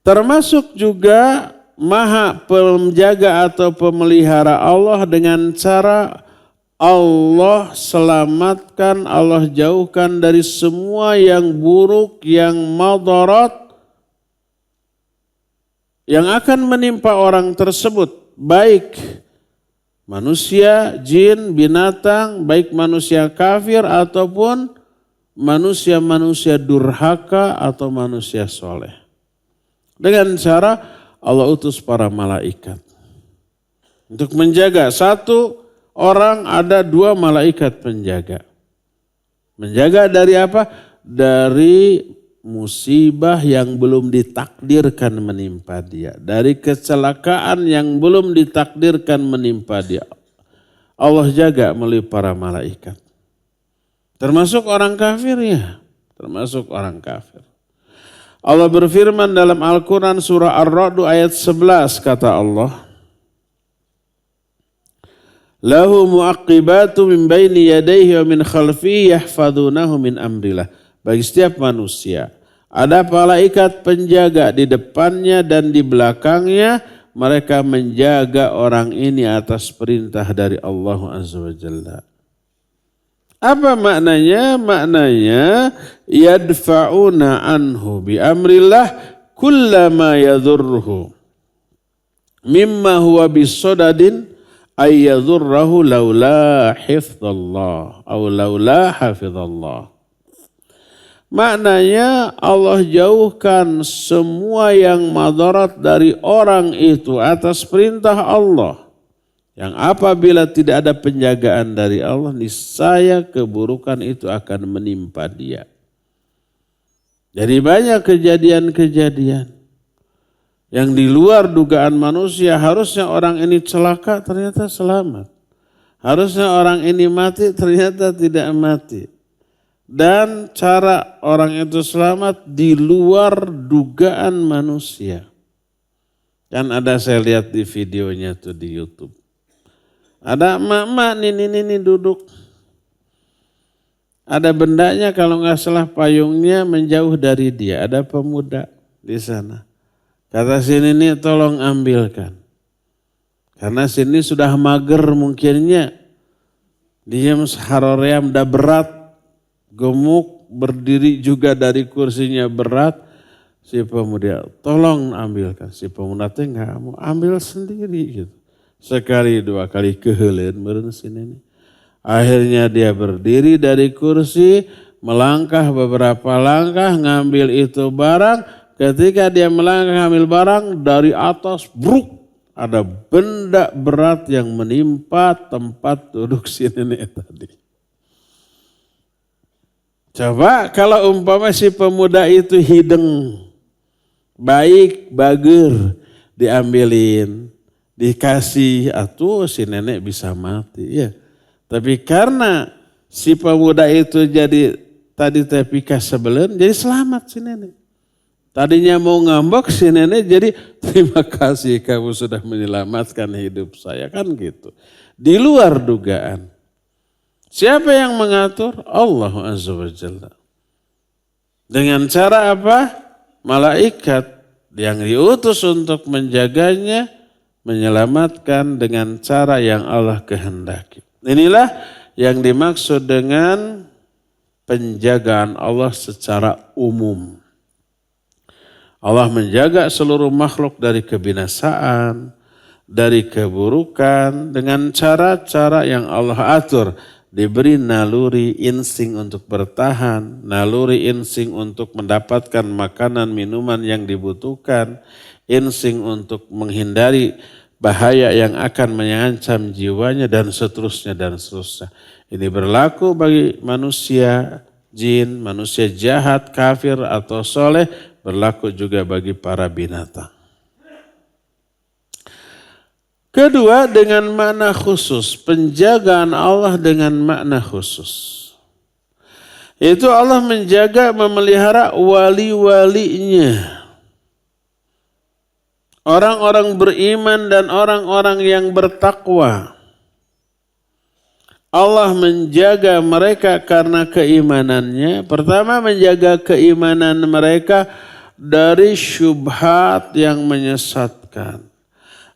Termasuk juga maha penjaga atau pemelihara Allah dengan cara Allah selamatkan, Allah jauhkan dari semua yang buruk, yang madarat, yang akan menimpa orang tersebut. Baik manusia, jin, binatang, baik manusia kafir ataupun manusia-manusia durhaka atau manusia soleh. Dengan cara Allah utus para malaikat untuk menjaga. Satu orang ada 2 malaikat penjaga. Menjaga dari apa? Dari musibah yang belum ditakdirkan menimpa dia. Dari kecelakaan yang belum ditakdirkan menimpa dia. Allah jaga melalui para malaikat. Termasuk orang kafir ya. Termasuk orang kafir. Allah berfirman dalam Al-Quran surah Ar-Ra'd ayat 11 kata Allah. Lahu mu'aqibatu min baini yadayhi wa min khalfihi yahfadunahu min amrillah. Bagi setiap manusia ada malaikat penjaga di depannya dan di belakangnya. Mereka menjaga orang ini atas perintah dari Allah Azza wa Jalla. Apa maknanya? Maknanya yadfa'una anhu bi amrillah kullama yadhurruhu mimma huwa bisodadin ay yadhurrahu laula hifdallah atau laula hafidhallah. Maknanya Allah jauhkan semua yang madarat dari orang itu atas perintah Allah. Yang apabila tidak ada penjagaan dari Allah, niscaya keburukan itu akan menimpa dia. Jadi banyak kejadian-kejadian yang di luar dugaan manusia. Harusnya orang ini celaka, ternyata selamat. Harusnya orang ini mati, ternyata tidak mati. Dan cara orang itu selamat di luar dugaan manusia. Kan ada saya lihat di videonya tuh di YouTube. Ada emak-emak ini duduk. Ada bendanya kalau nggak salah payungnya menjauh dari dia. Ada pemuda di sana. Kata sini nih tolong ambilkan. Karena sini sudah mager mungkinnya. Dia haroream udah berat. Gemuk berdiri juga dari kursinya berat. Si pemuda tolong ambilkan. Si pemuda teh nggak mau ambil sendiri gitu. Sekali 2 kali keheuleun meureun sini nih. Akhirnya dia berdiri dari kursi, melangkah beberapa langkah, ngambil itu barang. Ketika dia melangkah ngambil barang, dari atas bruk ada benda berat yang menimpa tempat duduk si nenek tadi. Coba kalau umpama si pemuda itu hideng, baik, bager, diambilin. Dikasih, atuh si nenek bisa mati. Ya. Tapi karena si pemuda itu jadi tadi tepika sebelum, jadi selamat si nenek. Tadinya mau ngambek si nenek, jadi terima kasih kamu sudah menyelamatkan hidup saya. Kan gitu. Di luar dugaan. Siapa yang mengatur? Allah Azza wa Jalla. Dengan cara apa? Malaikat yang diutus untuk menjaganya, menyelamatkan dengan cara yang Allah kehendaki. Inilah yang dimaksud dengan penjagaan Allah secara umum. Allah menjaga seluruh makhluk dari kebinasaan, dari keburukan dengan cara-cara yang Allah atur. Diberi naluri insting untuk bertahan, naluri insting untuk mendapatkan makanan minuman yang dibutuhkan, insting untuk menghindari bahaya yang akan mengancam jiwanya dan seterusnya dan seterusnya. Ini berlaku bagi manusia jin, manusia jahat, kafir atau soleh, berlaku juga bagi para binatang. Kedua, dengan makna khusus, penjagaan Allah dengan makna khusus. Yaitu Allah menjaga, memelihara wali-walinya. Orang-orang beriman dan orang-orang yang bertakwa. Allah menjaga mereka karena keimanannya. Pertama, menjaga keimanan mereka dari syubhat yang menyesatkan.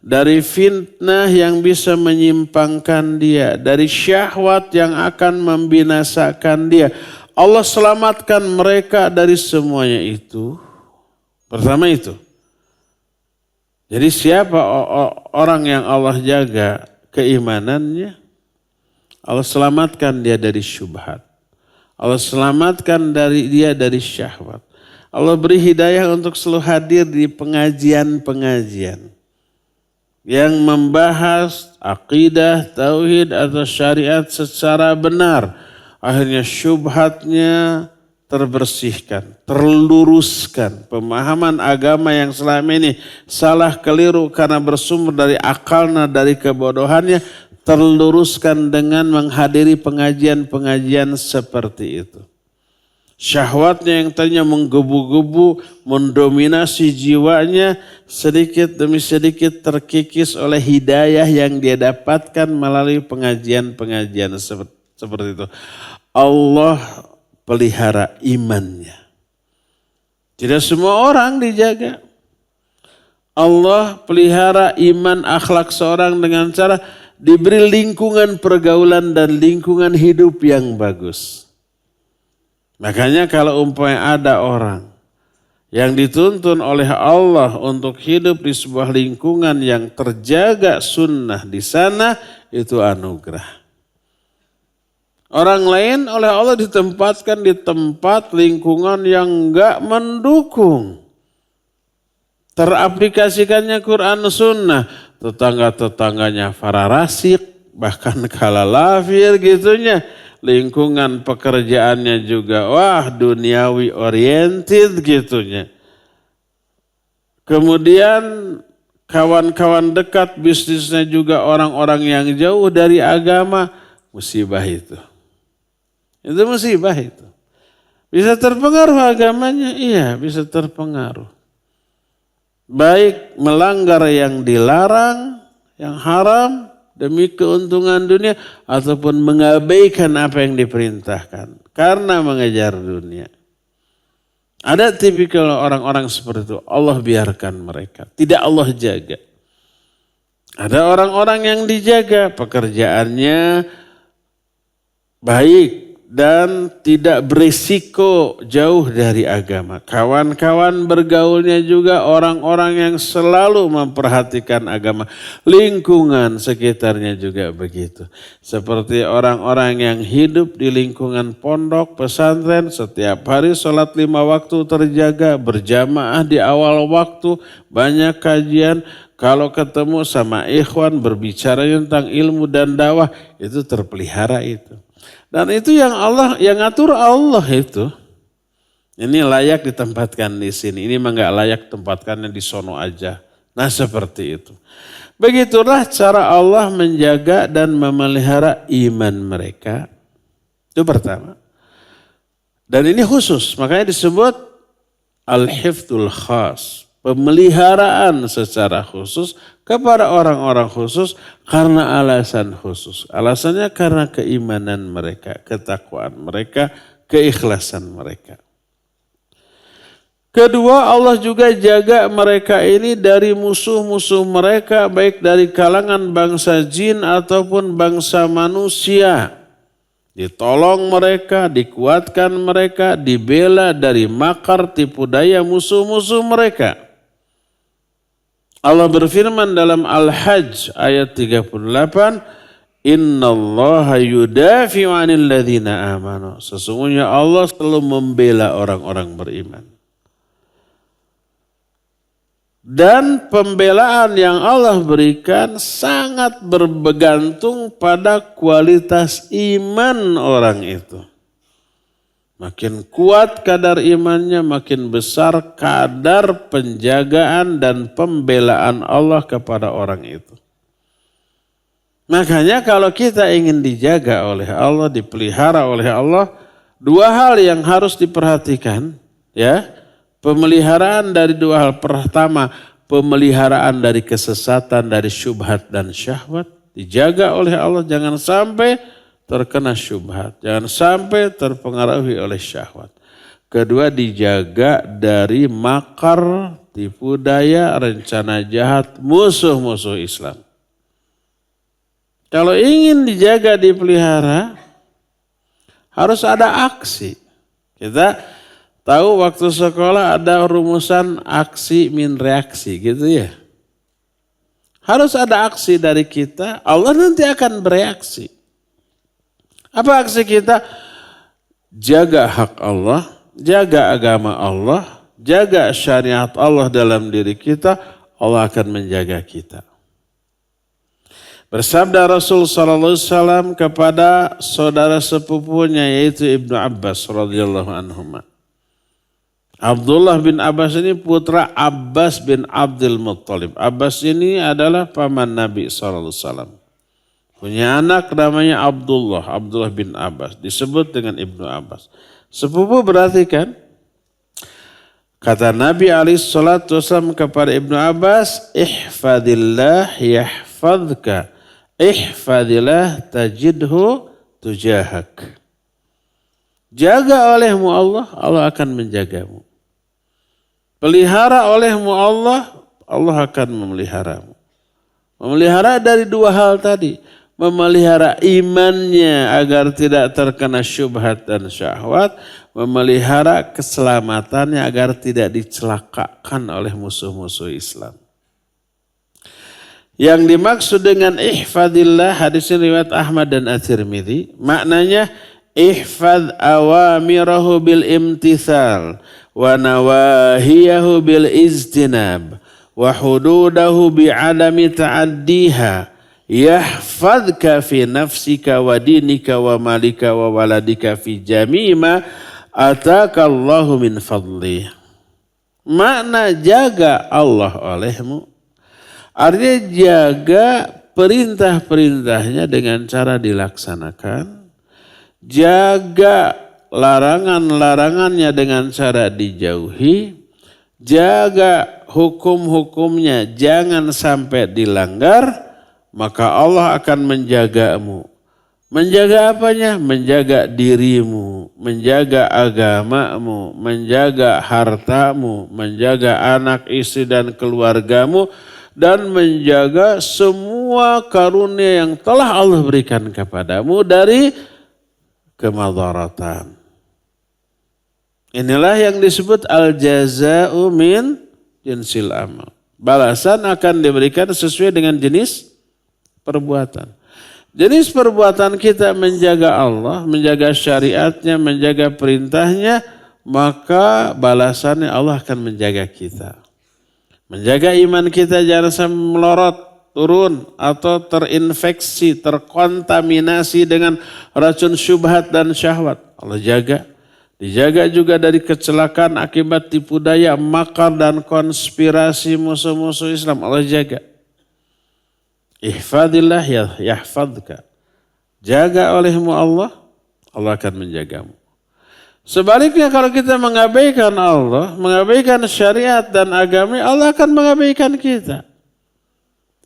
Dari fitnah yang bisa menyimpangkan dia. Dari syahwat yang akan membinasakan dia. Allah selamatkan mereka dari semuanya itu. Pertama itu. Jadi siapa orang yang Allah jaga keimanannya? Allah selamatkan dia dari syubhat. Allah selamatkan dia dari syahwat. Allah beri hidayah untuk selalu hadir di pengajian-pengajian yang membahas akidah, tauhid atau syariat secara benar. Akhirnya syubhatnya terbersihkan, terluruskan. Pemahaman agama yang selama ini salah keliru karena bersumber dari akalnya, dari kebodohannya, terluruskan dengan menghadiri pengajian-pengajian seperti itu. Syahwatnya yang tadinya menggebu-gebu, mendominasi jiwanya, sedikit demi sedikit terkikis oleh hidayah yang dia dapatkan melalui pengajian-pengajian seperti itu. Allah pelihara imannya. Tidak semua orang dijaga. Allah pelihara iman akhlak seorang dengan cara diberi lingkungan pergaulan dan lingkungan hidup yang bagus. Makanya kalau umpamanya ada orang yang dituntun oleh Allah untuk hidup di sebuah lingkungan yang terjaga sunnah di sana, itu anugerah. Orang lain oleh Allah ditempatkan di tempat lingkungan yang enggak mendukung teraplikasikannya Quran Sunnah. Tetangga-tetangganya fararasik, bahkan kalalafir gitunya. Lingkungan pekerjaannya juga duniawi oriented gitunya. Kemudian kawan-kawan dekat bisnisnya juga orang-orang yang jauh dari agama, musibah itu. Itu musibah itu. Bisa terpengaruh agamanya? Iya, bisa terpengaruh. Baik melanggar yang dilarang, yang haram, demi keuntungan dunia, ataupun mengabaikan apa yang diperintahkan karena mengejar dunia. Ada tipikal orang-orang seperti itu, Allah biarkan mereka, tidak Allah jaga. Ada orang-orang yang dijaga, pekerjaannya baik dan tidak berisiko jauh dari agama. Kawan-kawan bergaulnya juga orang-orang yang selalu memperhatikan agama. Lingkungan sekitarnya juga begitu. Seperti orang-orang yang hidup di lingkungan pondok, pesantren, setiap hari sholat 5 waktu terjaga, berjamaah di awal waktu, banyak kajian. Kalau ketemu sama ikhwan berbicara tentang ilmu dan dakwah, itu terpelihara itu. Dan itu yang ngatur Allah itu. Ini layak ditempatkan di sini. Ini mah nggak layak tempatkannya di sono aja. Nah seperti itu. Begitulah cara Allah menjaga dan memelihara iman mereka. Itu pertama. Dan ini khusus. Makanya disebut al-hifdzul khas. Pemeliharaan secara khusus kepada orang-orang khusus karena alasan khusus. Alasannya karena keimanan mereka, ketakwaan mereka, keikhlasan mereka. Kedua, Allah juga jaga mereka ini dari musuh-musuh mereka, baik dari kalangan bangsa jin ataupun bangsa manusia. Ditolong mereka, dikuatkan mereka, dibela dari makar tipu daya musuh-musuh mereka. Allah berfirman dalam Al-Hajj ayat 38, Innallaha yudafi'u 'anil ladzina amanu. Sesungguhnya Allah selalu membela orang-orang beriman. Dan pembelaan yang Allah berikan sangat bergantung pada kualitas iman orang itu. Makin kuat kadar imannya, makin besar kadar penjagaan dan pembelaan Allah kepada orang itu. Makanya kalau kita ingin dijaga oleh Allah, dipelihara oleh Allah, dua hal yang harus diperhatikan, ya. Pemeliharaan dari dua hal. Pertama, pemeliharaan dari kesesatan, dari syubhat dan syahwat. Dijaga oleh Allah, jangan sampai terkena syubhat. Jangan sampai terpengaruhi oleh syahwat. Kedua, dijaga dari makar, tipu daya, rencana jahat, musuh-musuh Islam. Kalau ingin dijaga, dipelihara, harus ada aksi. Kita tahu waktu sekolah ada rumusan aksi min reaksi gitu ya. Harus ada aksi dari kita, Allah nanti akan bereaksi. Apa aksi kita? Jaga hak Allah, jaga agama Allah, jaga syariat Allah dalam diri kita, Allah akan menjaga kita. Bersabda Rasul SAW kepada saudara sepupunya yaitu Ibnu Abbas radhiyallahu anhuma. Abdullah bin Abbas ini putra Abbas bin Abdul Muttalib. Abbas ini adalah paman Nabi SAW. Punya anak namanya Abdullah bin Abbas. Disebut dengan Ibnu Abbas. Sepupu berarti kan? Kata Nabi SAW kepada Ibnu Abbas, ihfadillah yahfadka, ihfadillah tajidhu tujahak. Jaga olehmu Allah, Allah akan menjagamu. Pelihara olehmu Allah, Allah akan memeliharamu. Memelihara dari dua hal tadi. Memelihara imannya agar tidak terkena syubhat dan syahwat. Memelihara keselamatannya agar tidak dicelakakan oleh musuh-musuh Islam. Yang dimaksud dengan ihfadillah, hadis riwayat Ahmad dan At-Tirmidzi, maknanya ihfad awamirahu bil imtithal wa nawahiyahu bil ijtinab wa hududahu bi adami ta'addiha yahfadka fi nafsika wa dinika wa malika wa waladika fi jami'ma atakallahu min fadlih. Makna jaga Allah olehmu artinya jaga perintah-perintahnya dengan cara dilaksanakan, jaga larangan-larangannya dengan cara dijauhi, jaga hukum-hukumnya jangan sampai dilanggar, maka Allah akan menjagamu. Menjaga apanya? Menjaga dirimu, menjaga agamamu, menjaga hartamu, menjaga anak, istri dan keluargamu, dan menjaga semua karunia yang telah Allah berikan kepadamu dari kemadaratan. Inilah yang disebut al-jaza'u min jinsil amal. Balasan akan diberikan sesuai dengan jenis perbuatan. Jenis perbuatan kita menjaga Allah, menjaga syariatnya, menjaga perintahnya, maka balasannya Allah akan menjaga kita. Menjaga iman kita jangan sampai melorot, turun atau terinfeksi, terkontaminasi dengan racun syubhat dan syahwat. Allah jaga. Dijaga juga dari kecelakaan akibat tipu daya, makar dan konspirasi musuh-musuh Islam. Allah jaga. Ihfadillah yahfadka. Jaga olehmu Allah, Allah akan menjagamu. Sebaliknya kalau kita mengabaikan Allah, mengabaikan syariat dan agama, Allah akan mengabaikan kita.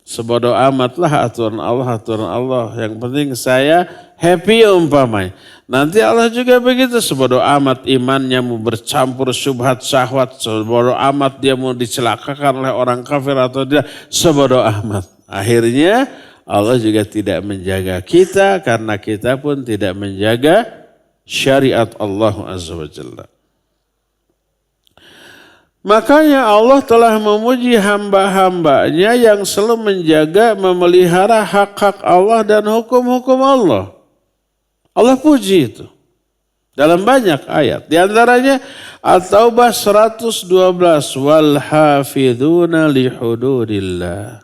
Sebodoh amatlah aturan Allah. Yang penting saya happy umpamanya. Nanti Allah juga begitu, sebodoh amat imannya mau bercampur syubhat syahwat, sebodoh amat dia mau dicelakakan oleh orang kafir atau tidak, sebodoh amat. Akhirnya Allah juga tidak menjaga kita karena kita pun tidak menjaga syariat Allah Azza wa Jalla. Makanya Allah telah memuji hamba-hambanya yang selalu menjaga, memelihara hak-hak Allah dan hukum-hukum Allah. Allah puji itu dalam banyak ayat. Di antaranya At-Taubah 112, wal hafidhuna li hududillah.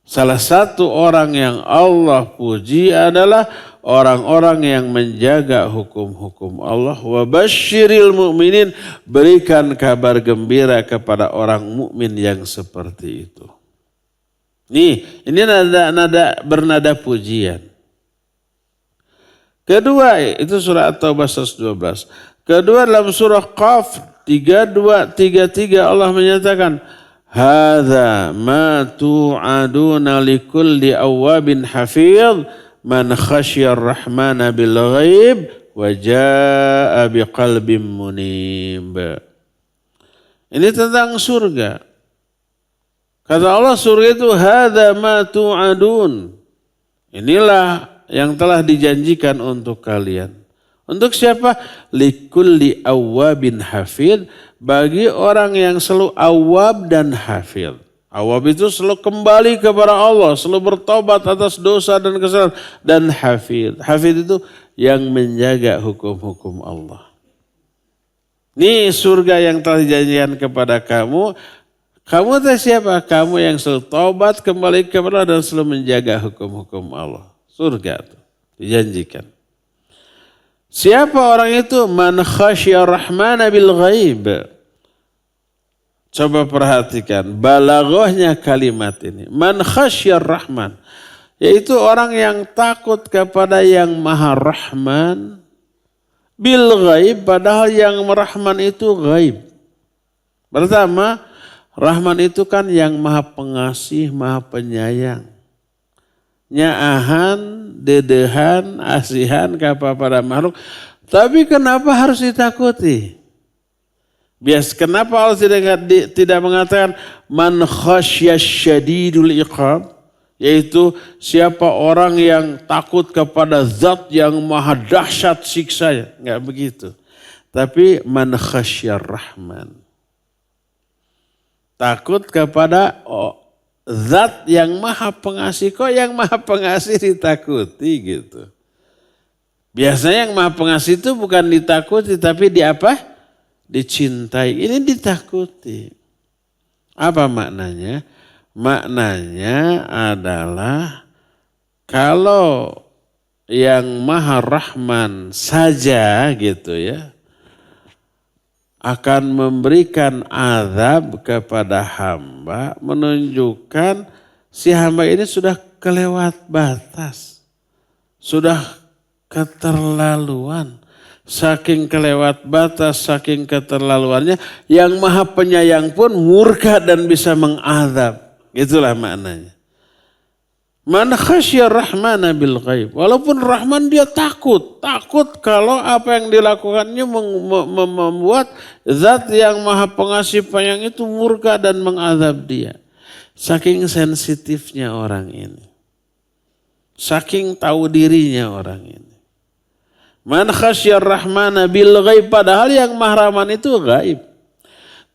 Salah satu orang yang Allah puji adalah orang-orang yang menjaga hukum-hukum Allah. Wa basyiril mu'minin, berikan kabar gembira kepada orang mukmin yang seperti itu. Ini nada bernada pujian. Kedua, itu surah At-Taubah 112. Kedua dalam surah Qaf 32-33 Allah menyatakan, hadza ma tu'aduna likulli awwabin hafidh man khasyar rahmana bil ghaib wa jaa biqalbin munib. Ini tentang surga. Kata Allah, surga itu hadza ma tu'adun. Inilah yang telah dijanjikan untuk kalian. Untuk siapa? Likulli awwabin hafidh, bagi orang yang selalu awab dan hafidh. Awab itu selalu kembali kepada Allah, selalu bertobat atas dosa dan kesalahan. Dan hafidh. Hafidh itu yang menjaga hukum-hukum Allah. Ini surga yang telah dijanjikan kepada kamu. Kamu itu siapa? Kamu yang selalu tobat kembali kepada Allah dan selalu menjaga hukum-hukum Allah. Surga itu dijanjikan. Siapa orang itu? Man khasyar rahmana bil ghaib. Coba perhatikan balaghahnya kalimat ini. Man khasyar rahman. Yaitu orang yang takut kepada yang maha rahman. Bil ghaib, padahal yang rahman itu ghaib. Pertama, rahman itu kan yang maha pengasih, maha penyayang. Nyaahan, dedehan, asihan kepada makhluk. Tapi kenapa harus ditakuti? Kenapa Allah tidak mengatakan man khasyas syadidul iqab? Yaitu siapa orang yang takut kepada zat yang maha dahsyat siksanya. Enggak begitu. Tapi man khasyar rahman. Takut kepada zat yang maha pengasih. Kok yang maha pengasih ditakuti gitu? Biasanya yang maha pengasih itu bukan ditakuti tapi dicintai. Ini ditakuti. Apa maknanya? Maknanya adalah kalau yang maha rahman saja gitu ya, akan memberikan azab kepada hamba, menunjukkan si hamba ini sudah kelewat batas, sudah keterlaluan. Saking kelewat batas, saking keterlaluannya, yang maha penyayang pun murka dan bisa mengadab. Itulah maknanya. Man khasyar rahmana bil ghaib. Walaupun rahman dia takut kalau apa yang dilakukannya membuat zat yang maha pengasih penyayang itu murka dan mengadab dia. Saking sensitifnya orang ini. Saking tahu dirinya orang ini. Man khasyar rahmana bil ghaib, padahal yang maha rahman itu ghaib.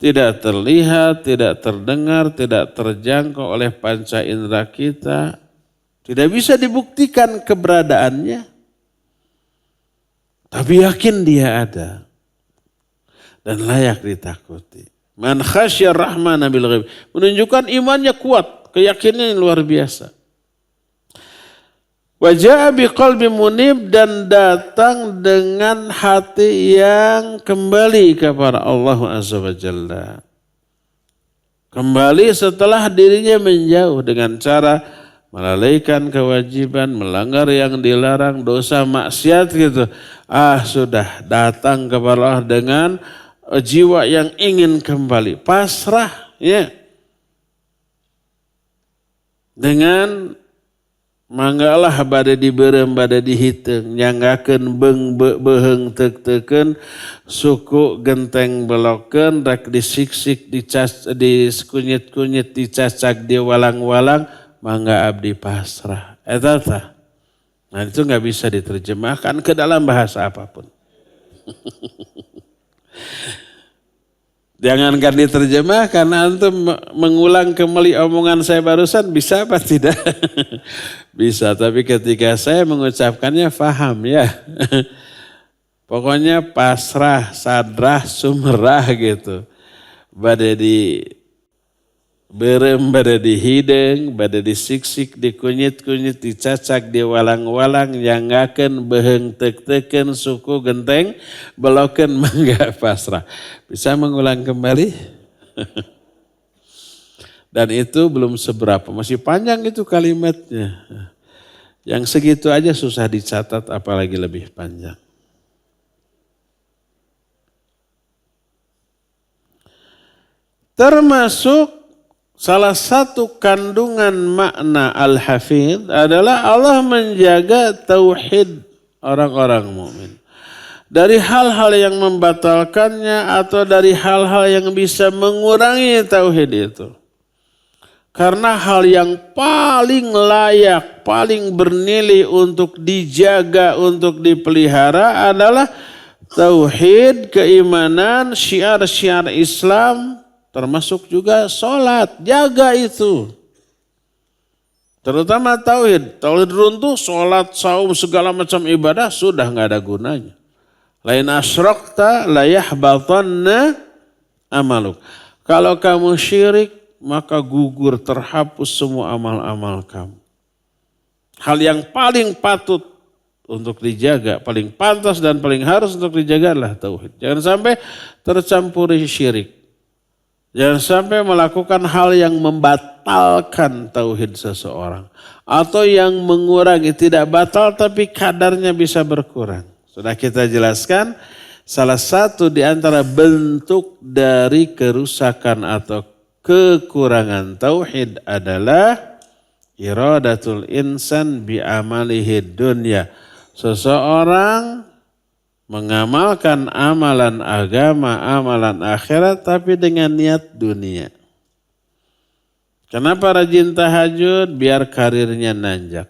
Tidak terlihat, tidak terdengar, tidak terjangkau oleh panca indera kita. Tidak bisa dibuktikan keberadaannya. Tapi yakin dia ada. Dan layak ditakuti. Man khasyar rahmana bil ghaib. Menunjukkan imannya kuat. Keyakinan yang luar biasa. Wa jaa biqalbin munib, dan datang dengan hati yang kembali kepada Allah Azza wa Jalla. Kembali setelah dirinya menjauh dengan cara melalaikan kewajiban, melanggar yang dilarang, dosa maksiat gitu. Sudah datang kepada Allah dengan jiwa yang ingin kembali, pasrah ya. dengan manggalah bade dibeureum bade dihiteung nyanggakeun beung teuk-teukeun suku genteng belokeun rek disiksik dikunyit-kunyit dicacak diwalang-walang mangga abdi pasrah eta tah. Nah itu nggak bisa diterjemahkan ke dalam bahasa apapun. Jangankan diterjemahkan, antum mengulang kembali omongan saya barusan bisa apa tidak? Bisa, tapi ketika saya mengucapkannya faham ya. Pokoknya pasrah, sadrah, sumerah gitu. Bade di berem, bade dihideung, bade disiksik, dikunyit-kunyit, dicacak, diwalang-walang, nyanggakeun, beheung teuk-teukeun, suku genteng, belokeun mangga pasrah. Bisa mengulang kembali? Dan itu belum seberapa, masih panjang itu kalimatnya. Yang segitu aja susah dicatat apalagi lebih panjang. Termasuk salah satu kandungan makna Al-Hafidh adalah Allah menjaga tauhid orang-orang mukmin. Dari hal-hal yang membatalkannya atau dari hal-hal yang bisa mengurangi tauhid itu. Karena hal yang paling layak, paling bernilai untuk dijaga, untuk dipelihara adalah tauhid, keimanan, syiar-syiar Islam, termasuk juga sholat, jaga itu. Terutama tauhid. Tauhid runtuh, sholat, saum, segala macam ibadah sudah nggak ada gunanya. Lain asyrakta la yahbatanna amaluk. Kalau kamu syirik, maka gugur terhapus semua amal-amal kamu. Hal yang paling patut untuk dijaga, paling pantas dan paling harus untuk dijaga adalah tauhid. Jangan sampai tercampuri syirik. Jangan sampai melakukan hal yang membatalkan tauhid seseorang. Atau yang mengurangi, tidak batal tapi kadarnya bisa berkurang. Sudah kita jelaskan, salah satu di antara bentuk dari kerusakan atau kekurangan tauhid adalah iradatul insan bi amalihi dunya. Seseorang mengamalkan amalan agama, amalan akhirat, tapi dengan niat dunia. Kenapa rajin tahajud? Biar karirnya nanjak.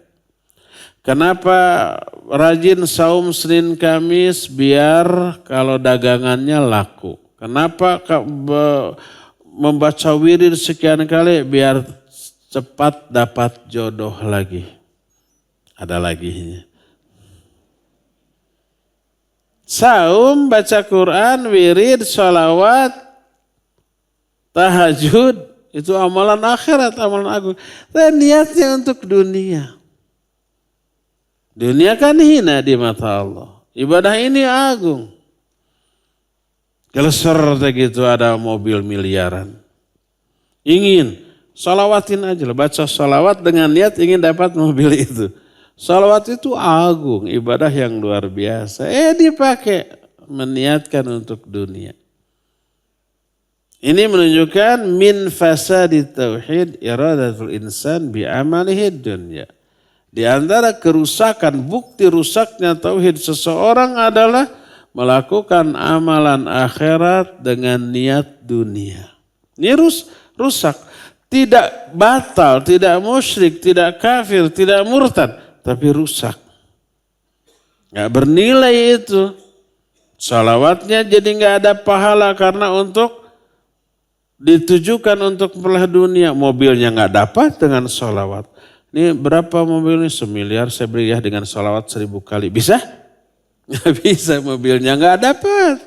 Kenapa rajin saum Senin Kamis? Biar kalau dagangannya laku. Kenapa membaca wirid sekian kali? Biar cepat dapat jodoh lagi. Ada laginya. Saum, baca Quran, wirid, sholawat, tahajud, itu amalan akhirat, amalan agung. Dan niatnya untuk dunia. Dunia kan hina di mata Allah. Ibadah ini agung. Geleser gitu ada mobil miliaran. Ingin, sholawatin aja lah. Baca sholawat dengan niat ingin dapat mobil itu. Salawat itu agung, ibadah yang luar biasa. Dipakai meniatkan untuk dunia. Ini menunjukkan min fasadi tauhid iradatul insan bi amalihi dunya. Di antara kerusakan, bukti rusaknya tauhid seseorang adalah melakukan amalan akhirat dengan niat dunia. Ini rusak. Tidak batal, tidak musyrik, tidak kafir, tidak murtad. Tapi rusak. Gak bernilai itu. Salawatnya jadi gak ada pahala karena untuk ditujukan untuk memperoleh dunia. Mobilnya gak dapat dengan salawat. Ini berapa mobil ini? 1 miliar saya beli ya dengan salawat 1000 kali. Bisa? Gak bisa, mobilnya gak dapat.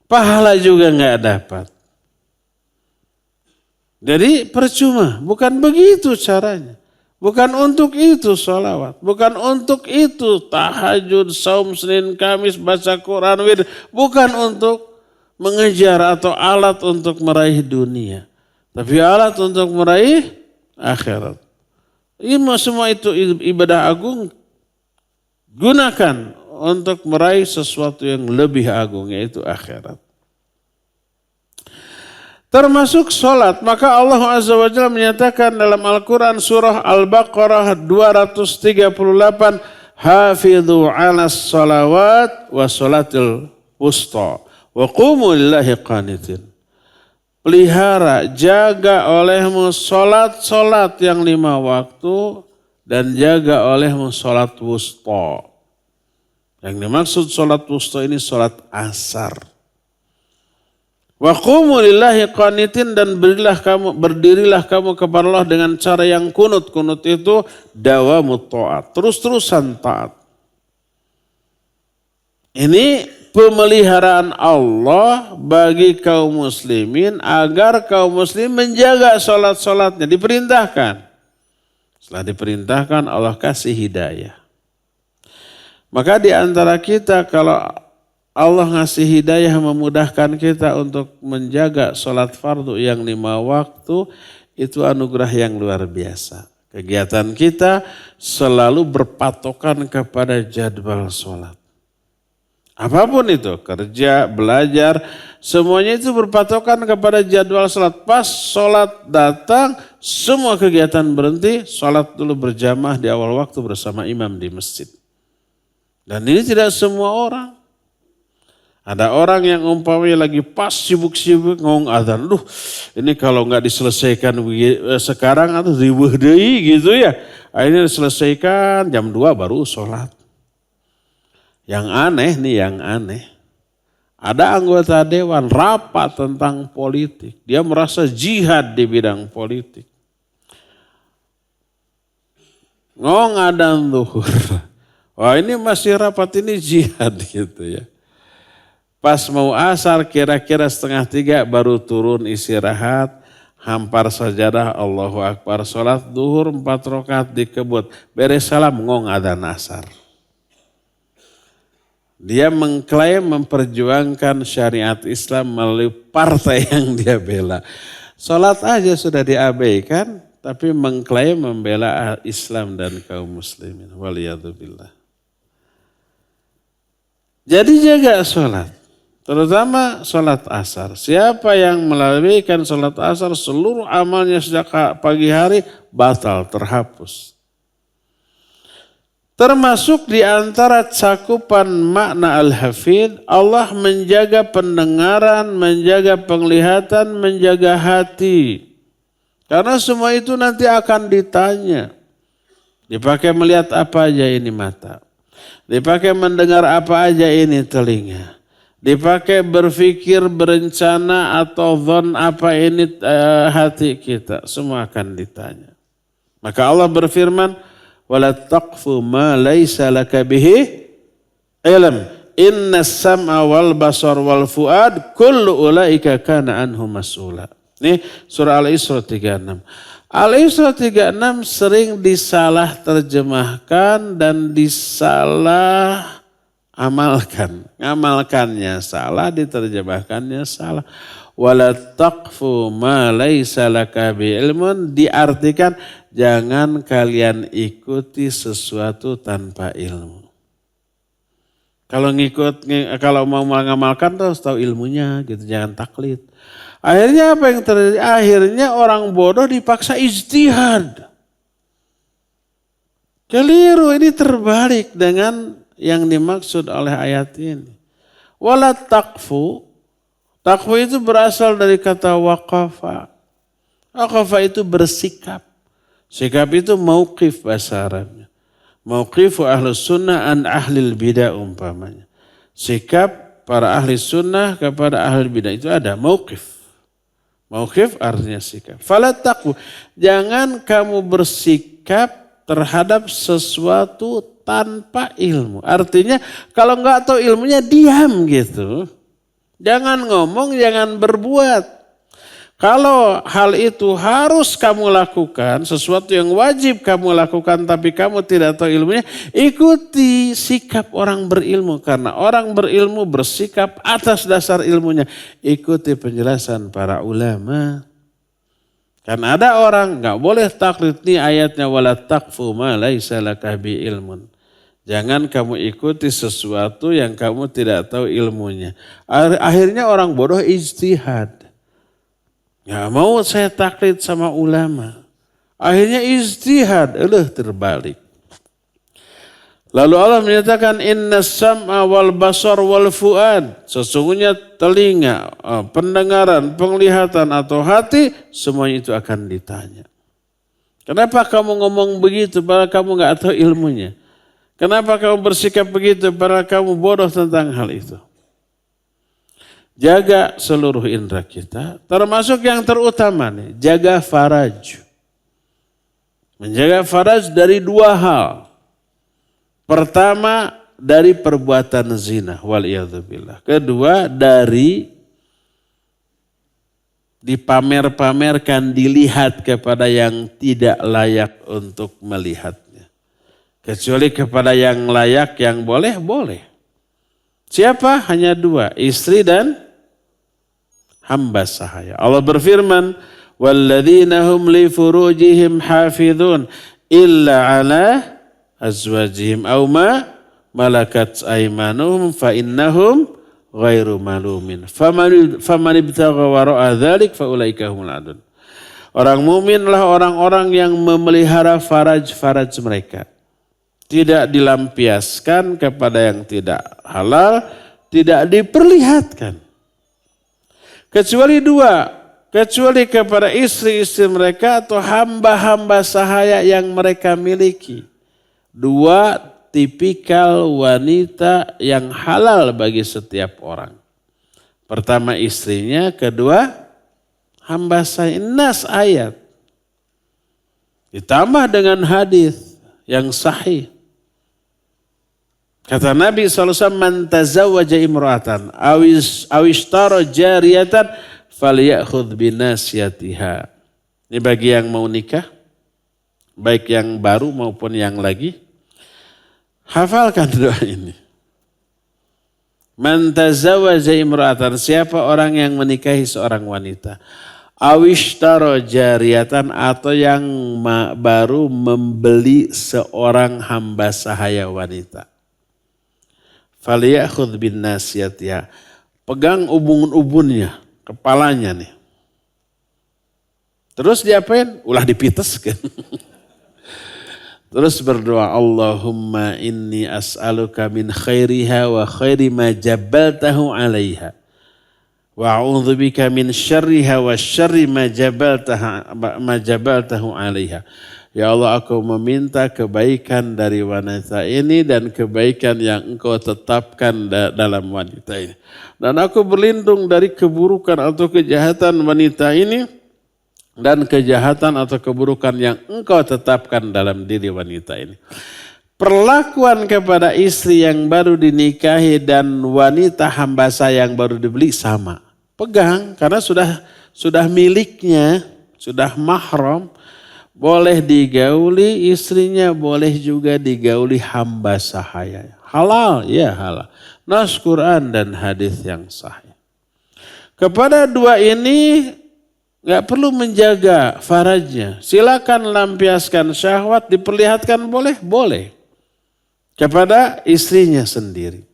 Pahala juga gak dapat. Jadi percuma. Bukan begitu caranya. Bukan untuk itu sholawat. Bukan untuk itu tahajud, saum Senin Kamis, baca Quran, wirid. Bukan untuk mengejar atau alat untuk meraih dunia. Tapi alat untuk meraih akhirat. Ini semua itu ibadah agung. Gunakan untuk meraih sesuatu yang lebih agung, yaitu akhirat. termasuk sholat. Maka Allah Azza wa Jalla menyatakan dalam Al-Quran surah Al-Baqarah 238, hafidhu ala salawat wa sholatil wusta wa qumu lillahi qanitin. Pelihara, jaga olehmu sholat yang 5 waktu dan jaga olehmu sholat wusta. Yang dimaksud sholat wusta ini sholat asar. Wa qumu lillahi qanitin, dan berdirilah kamu kepada Allah dengan cara yang kunut. Kunut itu dawamut ta'at, terus-terusan taat. Ini pemeliharaan Allah bagi kaum muslimin agar kaum muslim menjaga sholat-sholatnya. Diperintahkan. Setelah diperintahkan Allah kasih hidayah. Maka di antara kita kalau Allah ngasih hidayah memudahkan kita untuk menjaga sholat fardu yang 5 waktu, itu anugerah yang luar biasa. Kegiatan kita selalu berpatokan kepada jadwal sholat. Apapun itu, kerja, belajar, semuanya itu berpatokan kepada jadwal sholat. Pas sholat datang, semua kegiatan berhenti, sholat dulu berjamaah di awal waktu bersama imam di masjid. Dan ini tidak semua orang. Ada orang yang umpamanya lagi pas sibuk-sibuk ngomong azan. Ini kalau nggak diselesaikan sekarang atau ribuh deui gitu ya. Akhirnya diselesaikan jam 2 baru sholat. Yang aneh nih, yang aneh. Ada anggota dewan rapat tentang politik. Dia merasa jihad di bidang politik. Adzan zuhur. Wah, ini masih rapat, ini jihad gitu ya. Pas mau asar kira-kira 2:30 baru turun istirahat. Hampar sajadah, Allahu Akbar. Sholat zuhur 4 rakaat dikebut. Beres salam adzan asar. Dia mengklaim memperjuangkan syariat Islam melalui partai yang dia bela. Sholat aja sudah diabaikan, tapi mengklaim membela Islam dan kaum muslimin. Waliyadzubillah. Jadi jaga sholat, terutama sholat asar. Siapa yang melalaikan sholat asar, seluruh amalnya sejak pagi hari batal, terhapus. Termasuk di antara cakupan makna al-hafidh, Allah menjaga pendengaran, menjaga penglihatan, menjaga hati. Karena semua itu nanti akan ditanya. Dipakai melihat apa aja ini mata. Dipakai mendengar apa aja ini telinga. Dipakai berpikir, berencana atau dhon apa ini hati kita. Semua akan ditanya. Maka Allah berfirman, wala taqfu ma laysa laka bihi ilm innas sam'a wal basar wal fuad kullu ulaika kana anhu mas'ula. Ini surah Al-Isra 36. Al-Isra 36 sering disalah terjemahkan dan disalah amalkan. Ngamalkannya salah, diterjemahkannya salah. Wala taqfu ma laysa laka bi ilmun diartikan jangan kalian ikuti sesuatu tanpa ilmu. Kalau mau mengamalkan harus tahu ilmunya gitu, jangan taklid. Akhirnya apa yang terjadi? Akhirnya orang bodoh dipaksa ijtihad. Keliru, ini terbalik dengan yang dimaksud oleh ayat ini. Wala taqfu. Taqfu itu berasal dari kata waqafa. Waqafa itu bersikap. Sikap itu mauqif bahasa Arabnya. Mauqifu ahlus sunnah an ahlil bidah umpamanya. Sikap para ahli sunnah kepada ahli bidah itu ada mauqif. Mauqif artinya sikap. Fala taqfu. Jangan kamu bersikap terhadap sesuatu tanpa ilmu. Artinya kalau enggak tahu ilmunya diam gitu. Jangan ngomong, jangan berbuat. Kalau hal itu harus kamu lakukan, sesuatu yang wajib kamu lakukan tapi kamu tidak tahu ilmunya, ikuti sikap orang berilmu. Karena orang berilmu bersikap atas dasar ilmunya. Ikuti penjelasan para ulama. Kan ada orang nggak boleh taklid, nih ayatnya wala taqfu ma laisa laka bi ilmun. Jangan kamu ikuti sesuatu yang kamu tidak tahu ilmunya. Akhirnya orang bodoh ijtihad. Nggak mau saya taklid sama ulama. Akhirnya ijtihad, terbalik. Lalu Allah menyatakan inna sam'a wal basar wal fuad. Sesungguhnya telinga, pendengaran, penglihatan atau hati, semuanya itu akan ditanya. Kenapa kamu ngomong begitu padahal kamu nggak tahu ilmunya? Kenapa kamu bersikap begitu padahal kamu bodoh tentang hal itu? Jaga seluruh indera kita, termasuk yang terutama nih, jaga faraj. Menjaga faraj dari dua hal. Pertama, dari perbuatan zina, waliyadzubillah. Kedua, dari dipamer-pamerkan, dilihat kepada yang tidak layak untuk melihatnya. Kecuali kepada yang layak, yang boleh, boleh. Siapa? Hanya dua, istri dan hamba sahaya. Allah berfirman, walladzina hum li furujihim hafidhun illa ala azwajihim aw ma malakat aymanuhum fa innahum ghairu malumin. Faman ibtagha wara'a dzalik fa ulaika humul adun. Orang mukminlah orang-orang yang memelihara faraj-faraj mereka. Tidak dilampiaskan kepada yang tidak halal, tidak diperlihatkan. Kecuali dua, kecuali kepada istri-istri mereka atau hamba-hamba sahaya yang mereka miliki. Dua tipikal wanita yang halal bagi setiap orang. Pertama istrinya, kedua hamba sahaya. Nas ayat. Ditambah dengan hadis yang sahih. Kata Nabi SAW, man tazawwaja imra'atan awishtara jariyatan falyakhudh binasyatiha. Ini bagi yang mau nikah, baik yang baru maupun yang lagi. Hafalkan doa ini. Man tazawwaja imra'atan, siapa orang yang menikahi seorang wanita. Awishtara jariyatan, atau yang baru membeli seorang hamba sahaya wanita. Falyakhudh bin nasyatiha. Pegang ubun-ubunnya, kepalanya nih. Terus diapain? Ulah dipiteskan. Terus berdoa, Allahumma inni as'aluka min khairiha wa khairi ma jabaltahu alaiha. Wa a'udzubika min syarriha wa syarri ma jabaltahu alaiha. Ya Allah, aku meminta kebaikan dari wanita ini dan kebaikan yang engkau tetapkan dalam wanita ini. Dan aku berlindung dari keburukan atau kejahatan wanita ini dan kejahatan atau keburukan yang engkau tetapkan dalam diri wanita ini. Perlakuan kepada istri yang baru dinikahi dan wanita hamba sahaya yang baru dibeli sama. Pegang karena sudah miliknya, sudah mahram. Boleh digauli istrinya, boleh juga digauli hamba sahaya. Halal, ya halal. Nas Quran dan hadis yang sahih. Kepada dua ini nggak perlu menjaga farajnya. Silakan lampiaskan syahwat, diperlihatkan boleh, boleh. Kepada istrinya sendiri.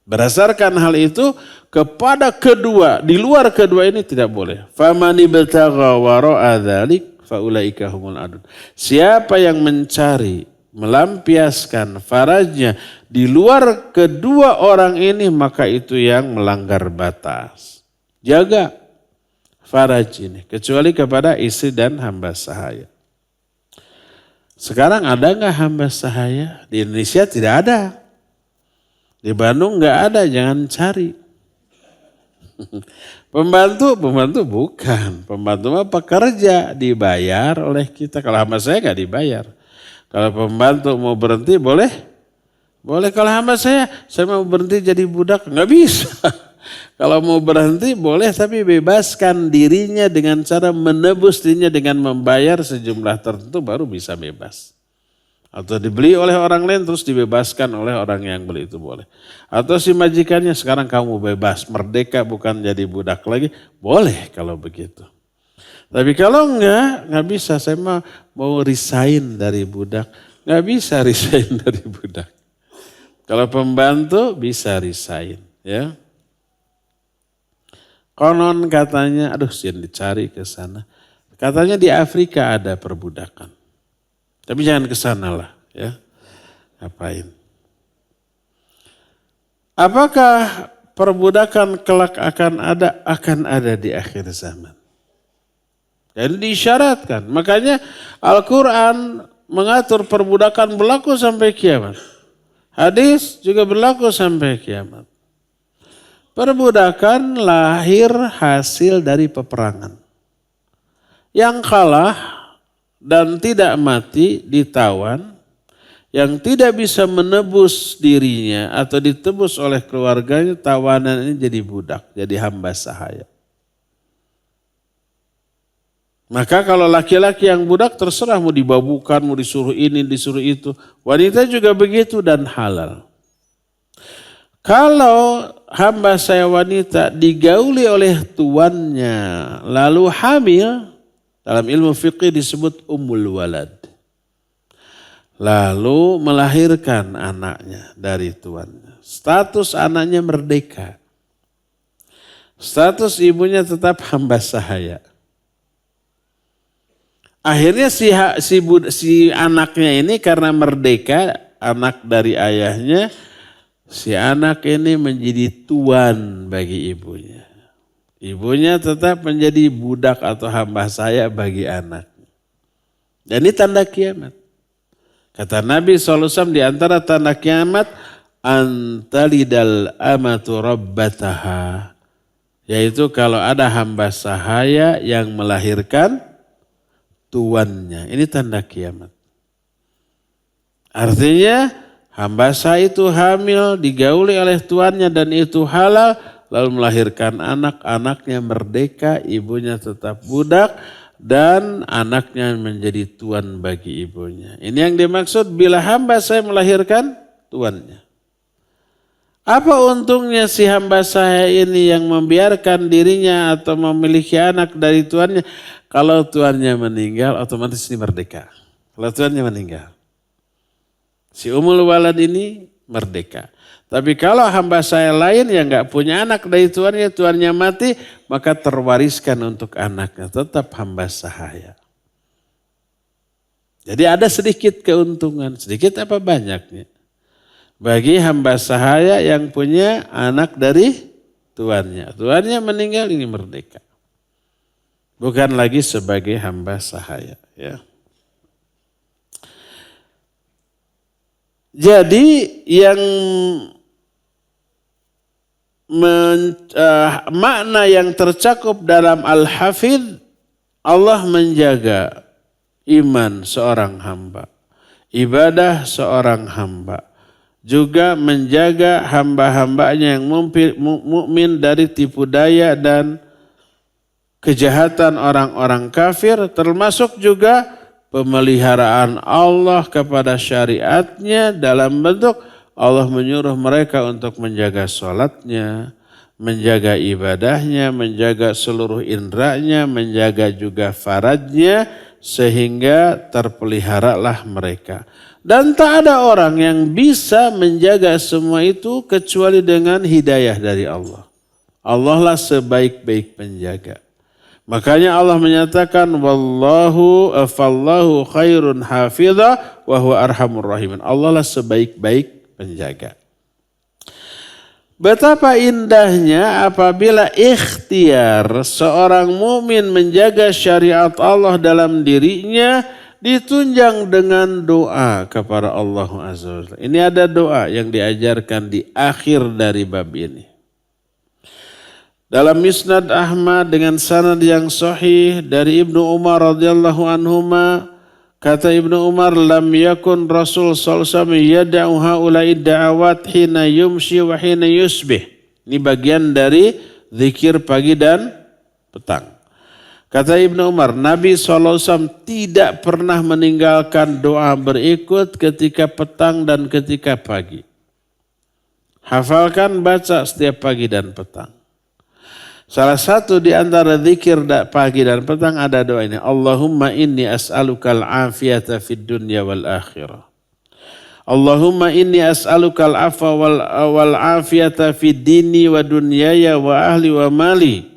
Berdasarkan hal itu, kepada kedua, di luar kedua ini tidak boleh. Faman ibtagha wara'a dzalik faulaika humul adun. Siapa yang mencari, melampiaskan farajnya di luar kedua orang ini, maka itu yang melanggar batas. Jaga faraj ini, kecuali kepada istri dan hamba sahaya. Sekarang ada nggak hamba sahaya? Di Indonesia tidak ada. Di Bandung nggak ada, jangan cari. Pembantu bukan. Pembantu mah pekerja, dibayar oleh kita. Kalau hamba saya nggak dibayar. Kalau pembantu mau berhenti boleh? Boleh. Kalau hamba saya mau berhenti jadi budak, nggak bisa. Kalau mau berhenti boleh, tapi bebaskan dirinya dengan cara menebus dirinya dengan membayar sejumlah tertentu baru bisa bebas. Atau dibeli oleh orang lain terus dibebaskan oleh orang yang beli itu boleh. Atau si majikannya, sekarang kamu bebas, merdeka, bukan jadi budak lagi. Boleh kalau begitu. Tapi kalau enggak bisa, saya mau resign dari budak. Enggak bisa resign dari budak. Kalau pembantu bisa resign. Ya. Konon katanya, aduh sih dicari ke sana. Katanya di Afrika ada perbudakan. Tapi jangan ke sana lah ya. Ngapain? Apakah perbudakan kelak akan ada? Akan ada di akhir zaman. Jadi diisyaratkan. Makanya Al-Quran mengatur perbudakan berlaku sampai kiamat. Hadis juga berlaku sampai kiamat. Perbudakan lahir hasil dari peperangan. Yang kalah dan tidak mati ditawan. Yang tidak bisa menebus dirinya atau ditebus oleh keluarganya, tawanan ini jadi budak, jadi hamba sahaya. Maka kalau laki-laki yang budak terserah mau dibabukan, mau disuruh ini, disuruh itu. Wanita juga begitu dan halal. Kalau hamba saya wanita digauli oleh tuannya lalu hamil, dalam ilmu fiqih disebut ummul walad. Lalu melahirkan anaknya dari tuannya. Status anaknya merdeka. Status ibunya tetap hamba sahaya. Akhirnya si anaknya ini karena merdeka, anak dari ayahnya, si anak ini menjadi tuan bagi ibunya. Ibunya tetap menjadi budak atau hamba sahaya bagi anak. Dan ini tanda kiamat. Kata Nabi SAW di antara tanda kiamat, antalidal amatu rabbataha. Yaitu kalau ada hamba sahaya yang melahirkan tuannya. Ini tanda kiamat. Artinya hamba sahaya itu hamil, digauli oleh tuannya dan itu halal. Lalu melahirkan anak, anaknya merdeka, ibunya tetap budak. Dan anaknya menjadi tuan bagi ibunya. Ini yang dimaksud bila hamba saya melahirkan tuannya. Apa untungnya si hamba saya ini yang membiarkan dirinya atau memiliki anak dari tuannya? Kalau tuannya meninggal otomatis ini merdeka. Kalau tuannya meninggal. Si ummul walad ini merdeka. Tapi kalau hamba saya lain yang gak punya anak dari tuannya mati, maka terwariskan untuk anaknya, tetap hamba sahaya. Jadi ada sedikit keuntungan, sedikit apa banyaknya. Bagi hamba sahaya yang punya anak dari tuannya. Tuannya meninggal ini merdeka. Bukan lagi sebagai hamba sahaya. Ya. Jadi yang makna yang tercakup dalam Al-Hafidh, Allah menjaga iman seorang hamba, ibadah seorang hamba, juga menjaga hamba-hambanya yang mukmin dari tipu daya dan kejahatan orang-orang kafir, termasuk juga pemeliharaan Allah kepada syariatnya dalam bentuk Allah menyuruh mereka untuk menjaga sholatnya, menjaga ibadahnya, menjaga seluruh indranya, menjaga juga faradnya, sehingga terpeliharalah mereka. Dan tak ada orang yang bisa menjaga semua itu kecuali dengan hidayah dari Allah. Allah lah sebaik-baik penjaga. Makanya Allah menyatakan wallahu khairun hafidha wa huwa arhamur rahimin. Allah lah sebaik-baik penjaga. Betapa indahnya apabila ikhtiar seorang mukmin menjaga syariat Allah dalam dirinya ditunjang dengan doa kepada Allah Azza wa Jalla. Ini ada doa yang diajarkan di akhir dari bab ini. Dalam Musnad Ahmad dengan sanad yang sahih dari Ibnu Umar radhiyallahu anhuma, kata Ibnu Umar, lam yakun Rasul sallallahu alaihi wasallam yad'u haula'i da'awat hina yumshi wa hina yusbih. Ini bagian dari zikir pagi dan petang. Kata Ibnu Umar, Nabi SAW tidak pernah meninggalkan doa berikut ketika petang dan ketika pagi. Hafalkan, baca setiap pagi dan petang. Salah satu di antara zikir pagi dan petang ada doa ini. Allahumma inni as'alukal afiyata fid dunya wal akhirah. Allahumma inni as'alukal afa wal afiyata fid dini wa dunyaya wa ahli wa mali.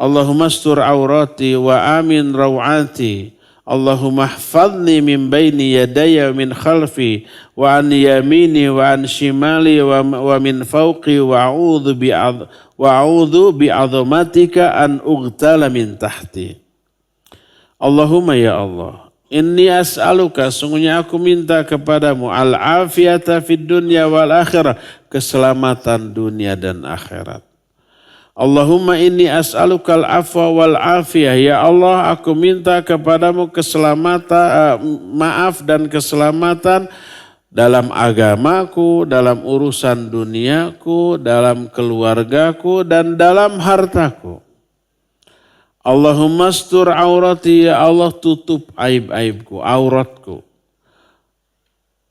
Allahumma astur aurati wa amin rawati. Allahumma hfadni min baini yadaya min khalfi wa an yamini wa an shimali wa min fawqi wa a'udhu bi'azamatika an ughtala min tahti. Allahumma ya Allah, inni as'aluka, sungguhnya aku minta kepadamu al-afiyata fid dunya wal akhirah, keselamatan dunia dan akhirat. Allahumma inni as'aluka al-afwa wal afiyah. Ya Allah, aku minta kepadamu keselamatan, maaf dan keselamatan dalam agamaku, dalam urusan duniaku, dalam keluargaku, dan dalam hartaku. Allahumma astur aurati, ya Allah tutup aib-aibku, auratku.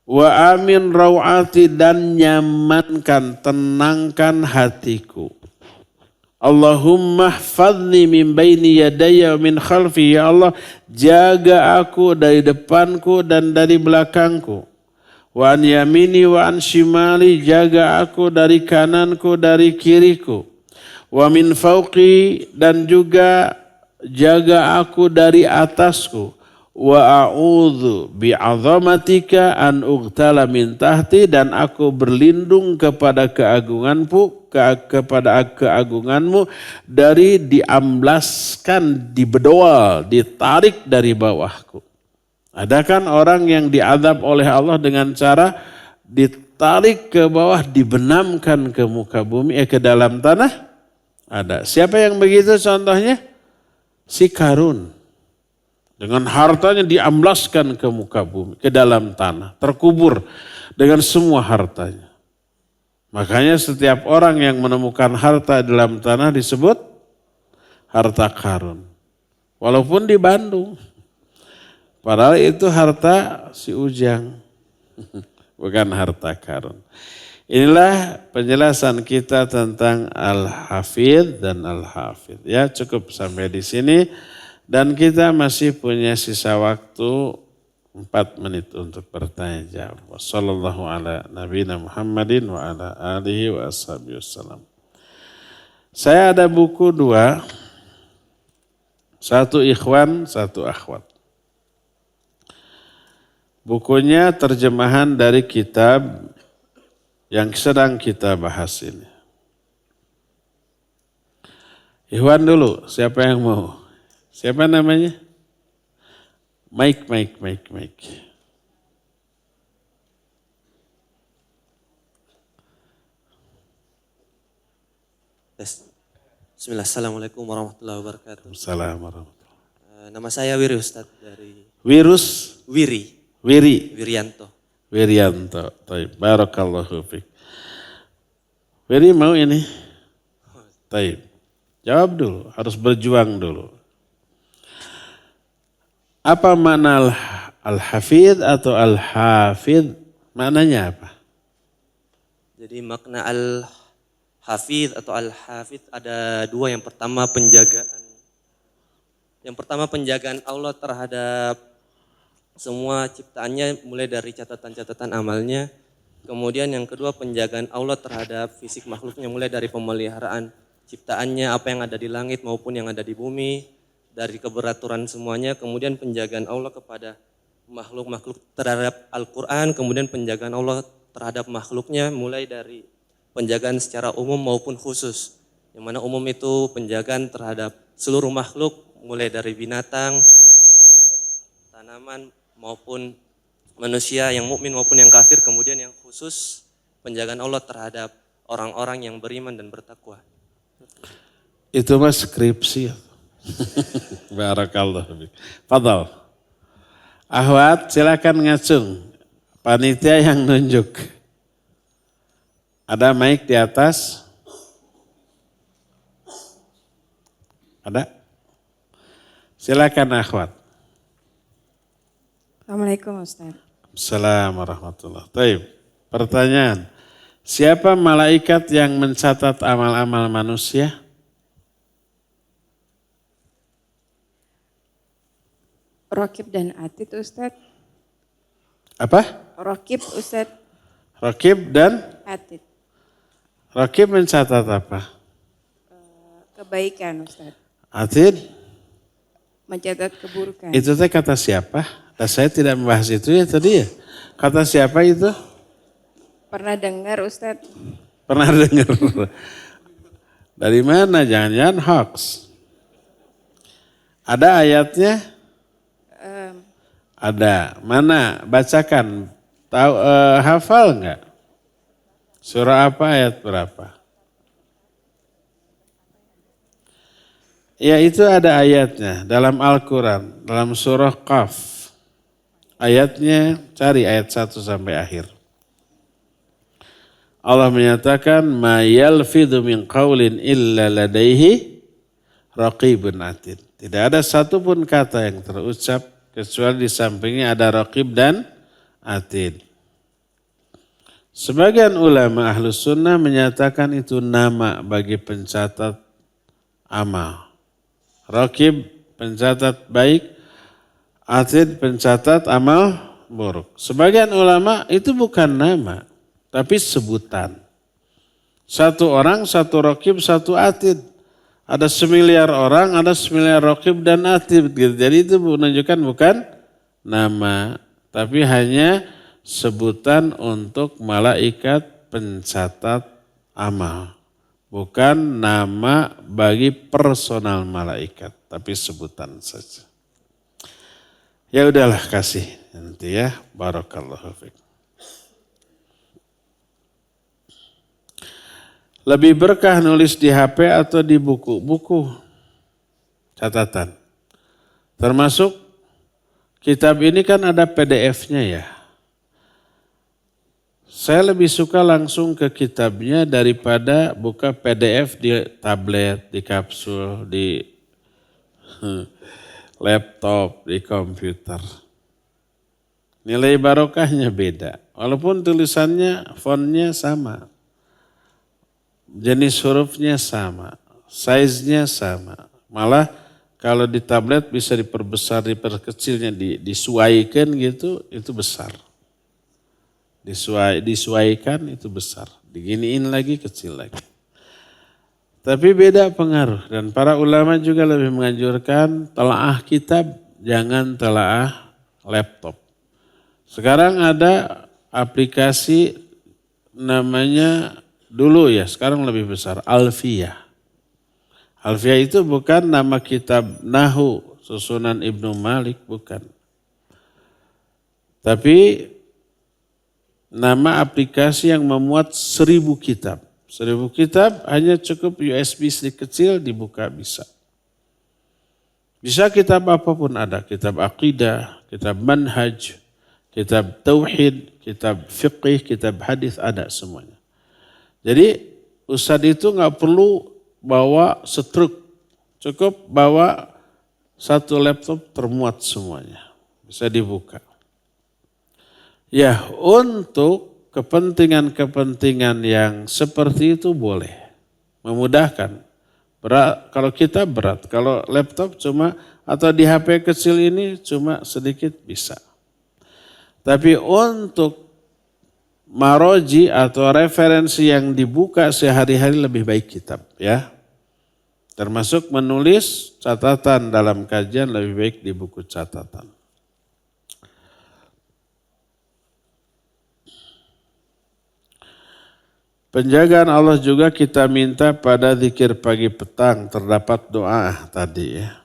Wa amin rawati, dan nyamankan, tenangkan hatiku. Allahumma hfadni min baini yadaya min khalfi. Ya Allah, jaga aku dari depanku dan dari belakangku. Wa an yamini wa an shimali, jaga aku dari kananku, dari kiriku. Wa min fauqi, dan juga jaga aku dari atasku. Wa a'udzu bi'azamatika an ughtala min tahti, dan aku berlindung kepada keagunganmu dari diamblaskan, dibedol, ditarik dari bawahku. Ada kan orang yang diazab oleh Allah dengan cara ditarik ke bawah, dibenamkan ke muka bumi, ke dalam tanah? Ada. Siapa yang begitu contohnya? Si Karun. Dengan hartanya diamblaskan ke muka bumi, ke dalam tanah, terkubur dengan semua hartanya. Makanya setiap orang yang menemukan harta dalam tanah disebut harta karun. Walaupun di Bandung. Padahal itu harta si Ujang, bukan harta karun. Inilah penjelasan kita tentang Al-Hafidh dan Al-Hafidh. Ya, cukup sampai di sini. Dan kita masih punya sisa waktu 4 menit untuk bertanya jawab. Wassallallahu ala nabiyina Muhammadin wa ala alihi wa ashabihi wassalam. Saya ada buku 2. Satu ikhwan, satu akhwat. Bukunya terjemahan dari kitab yang sedang kita bahas ini. Ikhwan dulu, siapa yang mau? Siapa namanya? Mike. Bismillah, Assalamualaikum warahmatullahi wabarakatuh. Assalamualaikum. Nama saya Wiri Ustadz dari Wirianto. Taib. Barakallahu fiik. Wiri mau ini? Taib. Jawab dulu, harus berjuang dulu. Apa makna al-hafidh atau al-hafidh? Maknanya apa? Jadi makna al-hafidh atau al-hafidh ada 2. Yang pertama penjagaan Allah terhadap semua ciptaannya mulai dari catatan-catatan amalnya. Kemudian yang kedua penjagaan Allah terhadap fisik makhluknya mulai dari pemeliharaan ciptaannya, apa yang ada di langit maupun yang ada di bumi. Dari keberaturan semuanya, kemudian penjagaan Allah kepada makhluk-makhluk terhadap Al-Quran, kemudian penjagaan Allah terhadap makhluknya mulai dari penjagaan secara umum maupun khusus. Yang mana umum itu penjagaan terhadap seluruh makhluk mulai dari binatang, tanaman maupun manusia yang mukmin maupun yang kafir, kemudian yang khusus penjagaan Allah terhadap orang-orang yang beriman dan bertakwa. Itu mas skripsi. Barakallah. Fadal. Ahwat silakan ngacung. Panitia yang nunjuk. Ada mic di atas? Ada? Silakan akhwat. Assalamualaikum Ustaz. Assalamualaikum warahmatullahi wabarakatuh. Taib. Pertanyaan. Siapa malaikat yang mencatat amal-amal manusia? Rokib dan Atid Ustaz. Apa? Rokib Ustaz. Rokib dan? Atid. Rokib mencatat apa? Kebaikan Ustaz. Atid, mencatat keburukan. itu teh kata siapa? Dan saya tidak membahas itu ya tadi ya. Kata siapa itu? Pernah dengar Ustadz? Pernah dengar? Dari mana? Jangan-jangan hoax. Ada ayatnya? Ada. Mana? Bacakan. Tahu hafal nggak? Surah apa ayat berapa? Ya itu ada ayatnya dalam Al-Quran, dalam surah Qaf. Ayatnya cari ayat 1 sampai akhir. Allah menyatakan, ma yalfidhu min qawlin illa ladaihi raqibun atid. Tidak ada satupun kata yang terucap kecuali di sampingnya ada raqib dan atid. Sebagian ulama Ahlus Sunnah menyatakan itu nama bagi pencatat amal. Raqib pencatat baik, atid pencatat amal buruk. Sebagian ulama itu bukan nama, tapi sebutan. Satu orang, satu raqib, satu atid. Ada 1.000.000.000 orang, ada 1.000.000.000 raqib dan atid. Jadi itu menunjukkan bukan nama, tapi hanya sebutan untuk malaikat pencatat amal. Bukan nama bagi personal malaikat, tapi sebutan saja. Ya udahlah kasih nanti ya. Barakallahu fiik. Lebih berkah nulis di HP atau di buku? Buku catatan. Termasuk kitab ini kan ada PDF-nya ya. Saya lebih suka langsung ke kitabnya daripada buka PDF di tablet, di kapsul, di laptop, di komputer. Nilai barokahnya beda. Walaupun tulisannya, fontnya sama. Jenis hurufnya sama. Size-nya sama. Malah kalau di tablet bisa diperbesar, diperkecilnya, disuaikan gitu, itu besar. Disuaikan itu besar. Diginiin lagi kecil lagi. Tapi beda pengaruh. Dan para ulama juga lebih menganjurkan telaah kitab, jangan telaah laptop. Sekarang ada aplikasi namanya dulu ya, sekarang lebih besar, Alfiyah. Alfiyah itu bukan nama kitab Nahu, susunan Ibnu Malik, bukan. Tapi nama aplikasi yang memuat 1.000 kitab. 1.000 kitab hanya cukup USB stick kecil dibuka bisa. Bisa kitab apapun ada. Kitab akidah, kitab manhaj, kitab tauhid, kitab fiqih, kitab hadis ada semuanya. Jadi ustadz itu nggak perlu bawa setruk. Cukup bawa satu laptop termuat semuanya. Bisa dibuka. Ya, untuk kepentingan-kepentingan yang seperti itu boleh. Memudahkan. Berat, kalau kita berat, kalau laptop cuma atau di HP kecil ini cuma sedikit bisa. Tapi untuk maroji atau referensi yang dibuka sehari-hari lebih baik kitab ya. Termasuk menulis catatan dalam kajian lebih baik di buku catatan. Penjagaan Allah juga kita minta pada zikir pagi petang, terdapat doa tadi ya.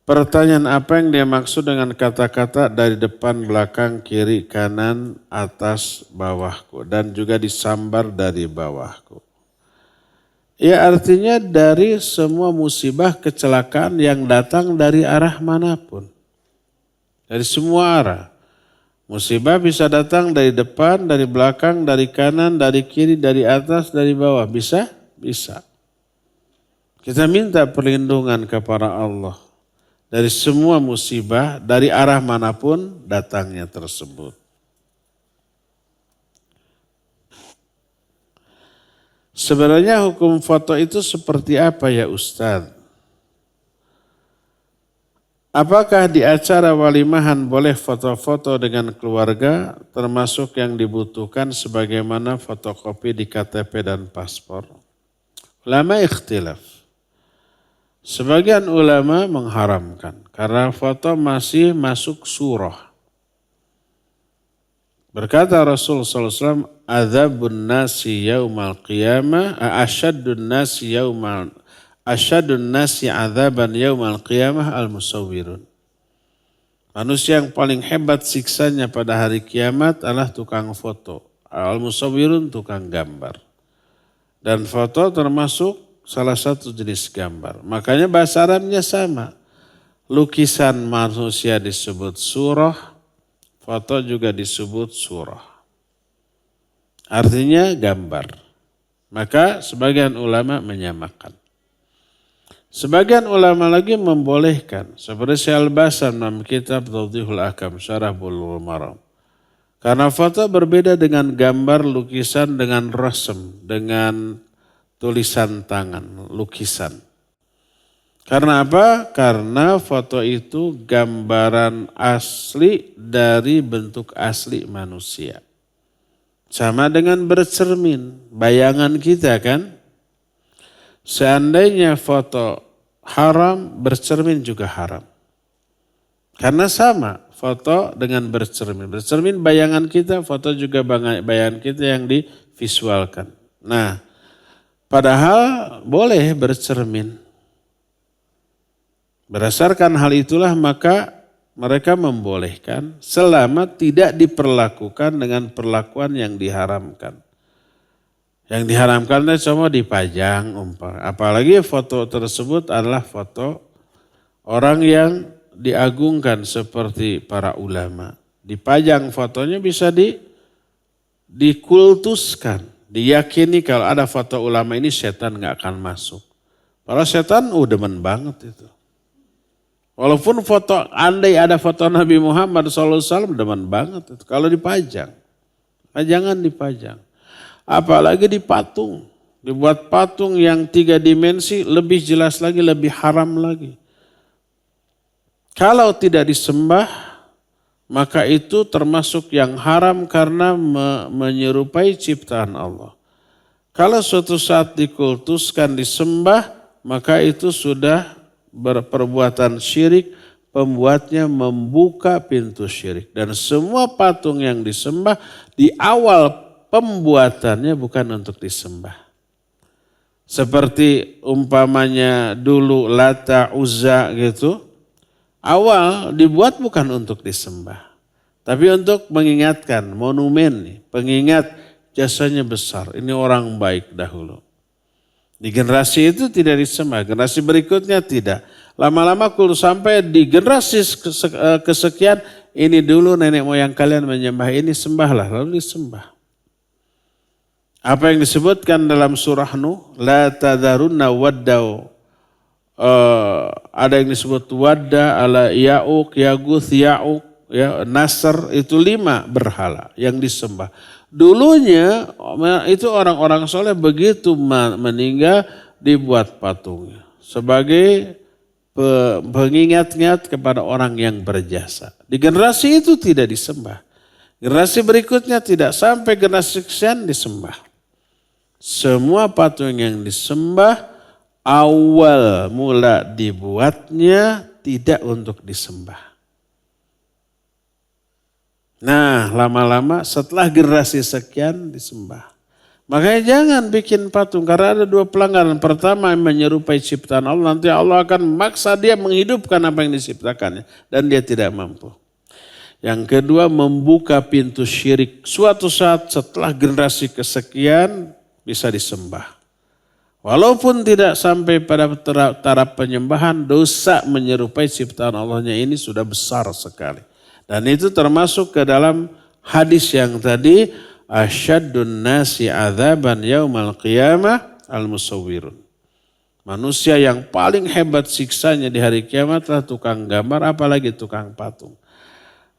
Pertanyaan apa yang dia maksud dengan kata-kata dari depan, belakang, kiri, kanan, atas, bawahku. Dan juga disambar dari bawahku. Ya artinya dari semua musibah kecelakaan yang datang dari arah manapun. Dari semua arah. Musibah bisa datang dari depan, dari belakang, dari kanan, dari kiri, dari atas, dari bawah. Bisa? Bisa. Kita minta perlindungan kepada Allah. Dari semua musibah, dari arah manapun datangnya tersebut. Sebenarnya hukum foto itu seperti apa ya Ustadz? Apakah di acara walimahan boleh foto-foto dengan keluarga termasuk yang dibutuhkan sebagaimana fotokopi di KTP dan paspor? Ulama ikhtilaf. Sebagian ulama mengharamkan karena foto masih masuk surah. Berkata Rasul SAW, "Adzabun nasi yaumal qiyamah, asyadun nasi adzaban yaumal qiyamah al-musawwirun." Manusia yang paling hebat siksanya pada hari kiamat adalah tukang foto. Al-musawwirun tukang gambar. Dan foto termasuk salah satu jenis gambar. Makanya bahasa Arabnya sama. Lukisan manusia disebut surah, foto juga disebut surah. Artinya gambar. Maka sebagian ulama menyamakan. Sebagian ulama lagi membolehkan. Seperti Syekh Al-Basam dalam kitab Tawdihul Ahkam, Syarah Bulughul Maram. Karena foto berbeda dengan gambar, lukisan, dengan rasem, dengan tulisan tangan, lukisan. Karena apa? Karena foto itu gambaran asli dari bentuk asli manusia. Sama dengan bercermin, bayangan kita kan. Seandainya foto haram, bercermin juga haram. Karena sama, foto dengan bercermin. Bercermin bayangan kita, foto juga bayangan kita yang divisualkan. Nah, padahal boleh bercermin. Berdasarkan hal itulah maka mereka membolehkan selama tidak diperlakukan dengan perlakuan yang diharamkan. Yang diharamkan itu cuma dipajang apalagi foto tersebut adalah foto orang yang diagungkan seperti para ulama. Dipajang fotonya bisa dikultuskan. Diyakini kalau ada foto ulama ini setan gak akan masuk. Kalau setan demen banget itu. Walaupun foto, andai ada foto Nabi Muhammad SAW demen banget itu. Kalau dipajang, jangan dipajang. Apalagi dipatung. Dibuat patung yang 3 dimensi lebih jelas lagi, lebih haram lagi. Kalau tidak disembah, maka itu termasuk yang haram karena menyerupai ciptaan Allah. Kalau suatu saat dikultuskan, disembah, maka itu sudah berperbuatan syirik, pembuatnya membuka pintu syirik. Dan semua patung yang disembah di awal pembuatannya bukan untuk disembah. Seperti umpamanya dulu Lata, Uzza gitu. Awal dibuat bukan untuk disembah. Tapi untuk mengingatkan, monumen nih, pengingat jasanya besar. Ini orang baik dahulu. Di generasi itu tidak disembah, generasi berikutnya tidak. Lama-lama sampai di generasi kesekian, ini dulu nenek moyang kalian menyembah ini, sembahlah, lalu disembah. Apa yang disebutkan dalam surah Nuh, la tadharunna waddau. Ada yang disebut wadda, ala ya'uq, yaguth, ya'uq, ya, nasr, itu 5 berhala yang disembah. Dulunya itu orang-orang soleh begitu meninggal dibuat patungnya. Sebagai pengingat-ingat kepada orang yang berjasa. Di generasi itu tidak disembah. Generasi berikutnya tidak, sampai generasi sekian disembah. Semua patung yang disembah awal mula dibuatnya tidak untuk disembah. Nah, lama-lama setelah generasi sekian disembah. Makanya jangan bikin patung karena ada 2 pelanggaran. Pertama, menyerupai ciptaan Allah, nanti Allah akan memaksa dia menghidupkan apa yang diciptakannya dan dia tidak mampu. Yang kedua, membuka pintu syirik. Suatu saat setelah generasi kesekian bisa disembah. Walaupun tidak sampai pada taraf penyembahan, dosa menyerupai ciptaan Allahnya ini sudah besar sekali. Dan itu termasuk ke dalam hadis yang tadi, asyadun nasi adzaban yaumal qiyamah al-musawwirun. Manusia yang paling hebat siksanya di hari kiamat adalah tukang gambar, apalagi tukang patung.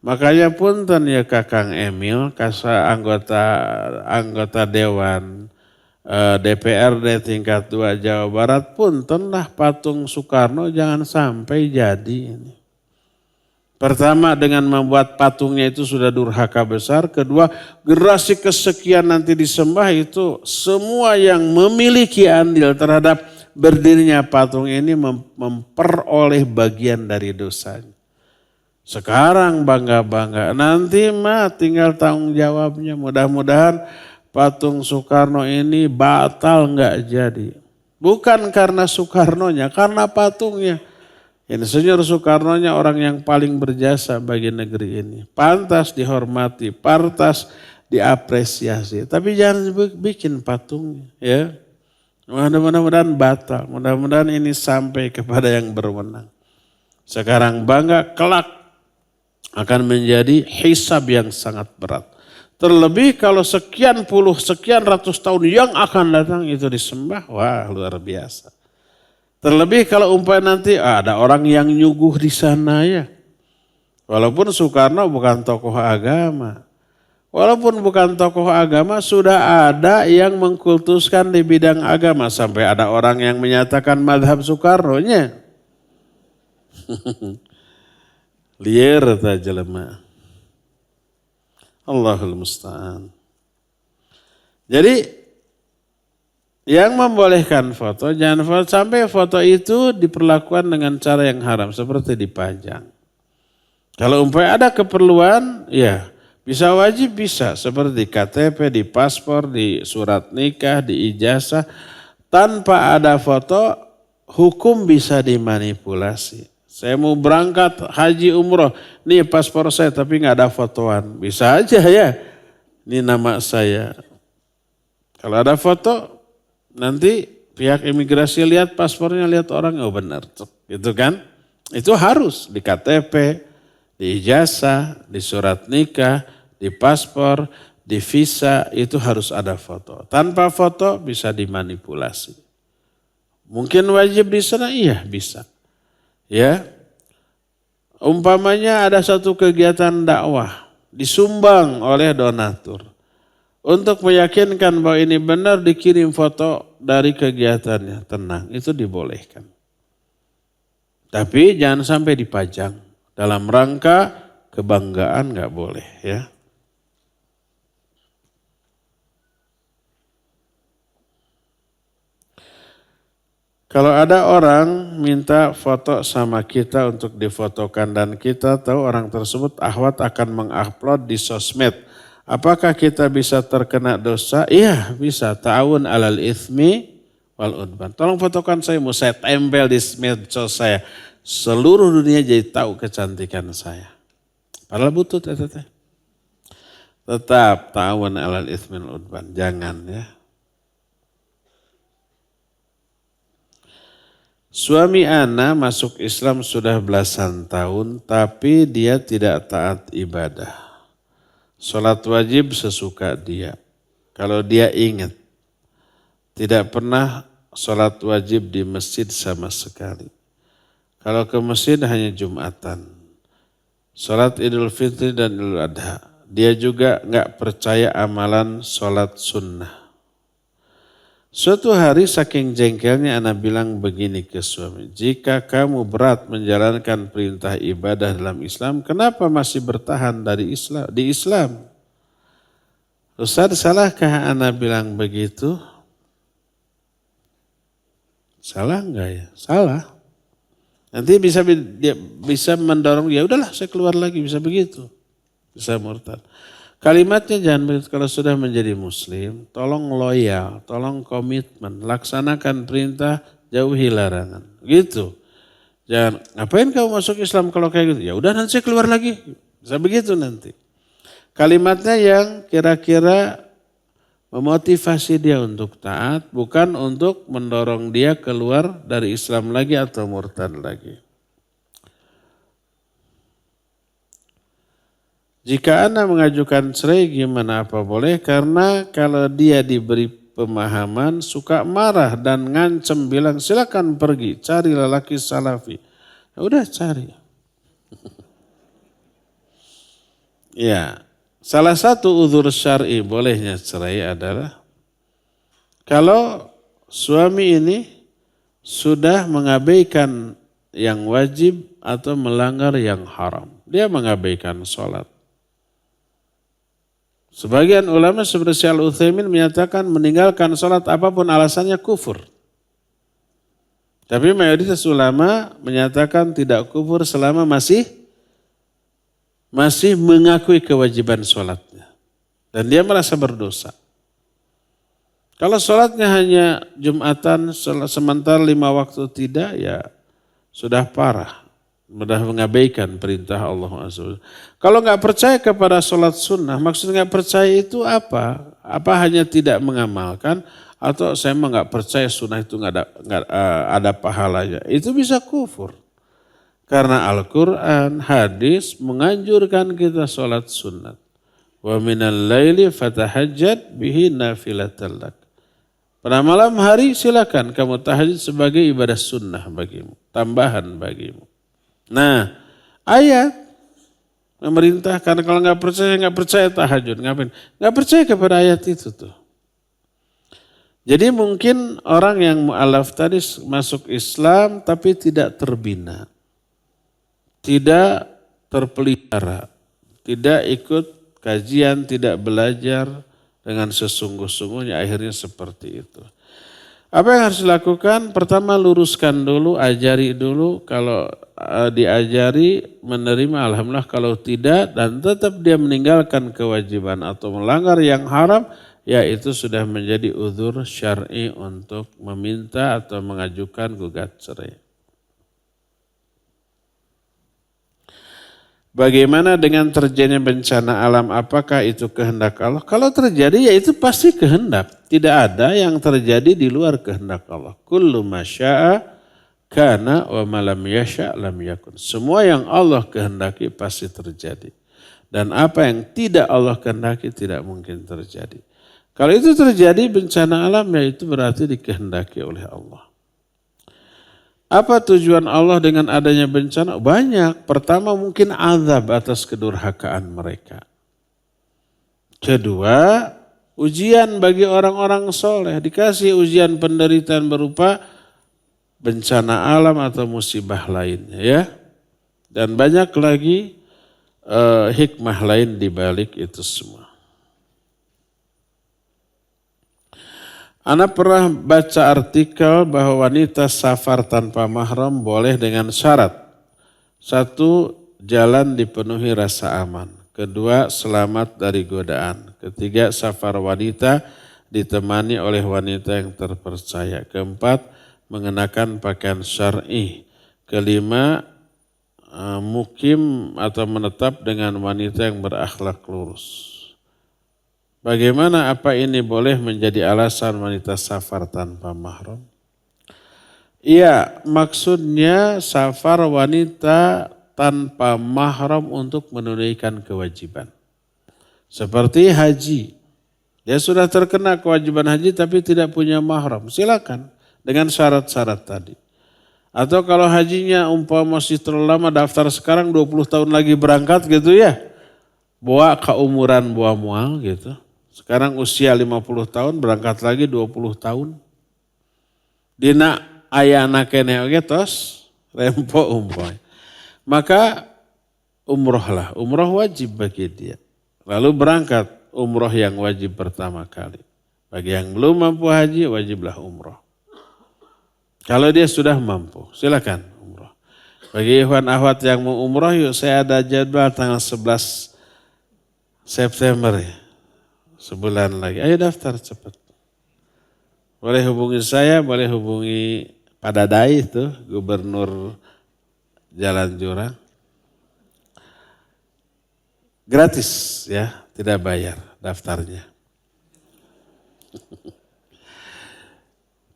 Makanya punten ya Kakang Emil, anggota Dewan DPRD tingkat 2 Jawa Barat, puntenlah patung Soekarno jangan sampai jadi ini. Pertama, dengan membuat patungnya itu sudah durhaka besar. Kedua, generasi kesekian nanti disembah itu semua yang memiliki andil terhadap berdirinya patung ini memperoleh bagian dari dosanya. Sekarang bangga-bangga, nanti mah tinggal tanggung jawabnya. Mudah-mudahan patung Soekarno ini batal nggak jadi. Bukan karena Soekarnonya, karena patungnya. Insinyur Soekarnonya orang yang paling berjasa bagi negeri ini. Pantas dihormati, pantas diapresiasi. Tapi jangan bikin patungnya, ya. Mudah-mudahan batal, mudah-mudahan ini sampai kepada yang berwenang. Sekarang bangga, kelak akan menjadi hisab yang sangat berat. Terlebih kalau sekian puluh, sekian ratus tahun yang akan datang itu disembah, wah luar biasa. Terlebih kalau umpamanya nanti ada orang yang nyuguh di sana ya. Walaupun Soekarno bukan tokoh agama. Walaupun bukan tokoh agama, sudah ada yang mengkultuskan di bidang agama. Sampai ada orang yang menyatakan madhab Soekarno-nya. Liar ta jelema. Allahul musta'an. Jadi yang membolehkan foto, jangan foto sampai foto itu diperlakukan dengan cara yang haram seperti dipajang. Kalau umpamanya ada keperluan, ya bisa wajib bisa seperti di KTP, di paspor, di surat nikah, di ijazah. Tanpa ada foto, hukum bisa dimanipulasi. Saya mau berangkat haji umroh, nih paspor saya tapi nggak ada fotoan. Bisa aja ya, ini nama saya. Kalau ada foto, nanti pihak imigrasi lihat paspornya, lihat orang, oh benar. Gitu kan? Itu harus di KTP, di ijazah, di surat nikah, di paspor, di visa, itu harus ada foto. Tanpa foto bisa dimanipulasi. Mungkin wajib di sana, iya bisa. Ya, umpamanya ada satu kegiatan dakwah disumbang oleh donatur. Untuk meyakinkan bahwa ini benar dikirim foto dari kegiatannya, tenang, itu dibolehkan. Tapi jangan sampai dipajang. Dalam rangka kebanggaan nggak boleh ya. Kalau ada orang minta foto sama kita untuk difotokan dan kita tahu orang tersebut akhwat akan mengupload di sosmed. Apakah kita bisa terkena dosa? Iya bisa. Ta'awun alal ithmi wal udban. Tolong fotokan saya, mau saya tempel di medsos saya. Seluruh dunia jadi tahu kecantikan saya. Padahal butut ya teteh. Tetap ta'awun alal ithmi wal udban. Jangan ya. Suami ana masuk Islam sudah belasan tahun tapi dia tidak taat ibadah. Sholat wajib sesuka dia. Kalau dia ingat tidak pernah sholat wajib di masjid sama sekali. Kalau ke masjid hanya Jumatan. Sholat Idul Fitri dan Idul Adha. Dia juga nggak percaya amalan sholat sunnah. Suatu hari saking jengkelnya anak bilang begini ke suami, jika kamu berat menjalankan perintah ibadah dalam Islam, kenapa masih bertahan di Islam? Ustaz, salahkah anak bilang begitu? Salah enggak ya? Salah. Nanti bisa mendorong, ya udahlah saya keluar lagi, bisa begitu. Bisa murtad. Kalimatnya jangan begitu, kalau sudah menjadi muslim, tolong loyal, tolong komitmen, laksanakan perintah, jauhi larangan. Gitu. Jangan, ngapain kamu masuk Islam kalau kayak gitu? Ya udah nanti saya keluar lagi. Bisa begitu nanti. Kalimatnya yang kira-kira memotivasi dia untuk taat, bukan untuk mendorong dia keluar dari Islam lagi atau murtad lagi. Jika Anda mengajukan cerai gimana, apa boleh? Karena kalau dia diberi pemahaman suka marah dan ngancem bilang silakan pergi cari lelaki salafi. Ya udah cari. Ya, salah satu uzur syar'i bolehnya cerai adalah kalau suami ini sudah mengabaikan yang wajib atau melanggar yang haram. Dia mengabaikan sholat. Sebagian ulama seperti Syekh Al-Utsaimin menyatakan meninggalkan sholat apapun alasannya kufur. Tapi mayoritas ulama menyatakan tidak kufur selama masih mengakui kewajiban sholatnya. Dan dia merasa berdosa. Kalau sholatnya hanya Jumatan sementara 5 waktu tidak, ya sudah parah. Sudah mengabaikan perintah Allah SWT. Kalau nggak percaya kepada sholat sunnah, maksud nggak percaya itu apa? Apa hanya tidak mengamalkan? Atau saya mah nggak percaya sunnah itu nggak ada pahalanya. Itu bisa kufur. Karena Al-Quran, hadis menganjurkan kita sholat sunat. Wa minal laili fatahajjad bihi nafilatan lak. Pada malam hari silakan kamu tahajud sebagai ibadah sunnah bagimu. Tambahan bagimu. Nah, ayat memerintahkan kalau nggak percaya tahajud. Ngapain? Nggak percaya kepada ayat itu tuh. Jadi mungkin orang yang mu'alaf tadi masuk Islam tapi tidak terbina. Tidak terpelihara. Tidak ikut kajian, tidak belajar dengan sesungguh-sungguhnya, akhirnya seperti itu. Apa yang harus dilakukan? Pertama luruskan dulu, ajari dulu. Kalau diajari menerima alhamdulillah, kalau tidak dan tetap dia meninggalkan kewajiban atau melanggar yang haram, ya itu sudah menjadi uzur syar'i untuk meminta atau mengajukan gugat cerai. Bagaimana dengan terjadinya bencana alam? Apakah itu kehendak Allah? Kalau terjadi ya itu pasti kehendak. Tidak ada yang terjadi di luar kehendak Allah. Kullu ma syaa kana wa ma lam yasha' lam yakun. Semua yang Allah kehendaki pasti terjadi. Dan apa yang tidak Allah kehendaki tidak mungkin terjadi. Kalau itu terjadi bencana alam ya itu berarti dikehendaki oleh Allah. Apa tujuan Allah dengan adanya bencana? Banyak. Pertama mungkin azab atas kedurhakaan mereka. Kedua, ujian bagi orang-orang soleh. Dikasih ujian penderitaan berupa bencana alam atau musibah lainnya ya. Dan banyak lagi hikmah lain di balik itu semua. Ana pernah baca artikel bahwa wanita safar tanpa mahram boleh dengan syarat. 1, jalan dipenuhi rasa aman. 2, selamat dari godaan. 3, safar wanita ditemani oleh wanita yang terpercaya. 4, mengenakan pakaian syar'i. 5, mukim atau menetap dengan wanita yang berakhlak lurus. Bagaimana apa ini boleh menjadi alasan wanita safar tanpa mahram? Iya, maksudnya safar wanita tanpa mahram untuk menunaikan kewajiban. Seperti haji. Dia sudah terkena kewajiban haji tapi tidak punya mahram. Silakan dengan syarat-syarat tadi. Atau kalau hajinya umpama masih terlalu lama daftar sekarang 20 tahun lagi berangkat gitu ya. Bawa ke umuran buah mual gitu. Sekarang usia 50 tahun berangkat lagi 20 tahun. Dina ayana kene oge tos rempo umpoy. Maka umrohlah, umroh wajib bagi dia. Lalu berangkat umroh yang wajib pertama kali. Bagi yang belum mampu haji wajiblah umroh. Kalau dia sudah mampu silakan umroh. Bagi ikhwan akhwat yang mau umroh yuk saya ada jadwal tanggal 11 September ya. Sebulan lagi, ayo daftar cepat. Boleh hubungi saya, boleh hubungi Pak Dadai itu, Gubernur Jalan Jurang. Gratis ya, tidak bayar daftarnya.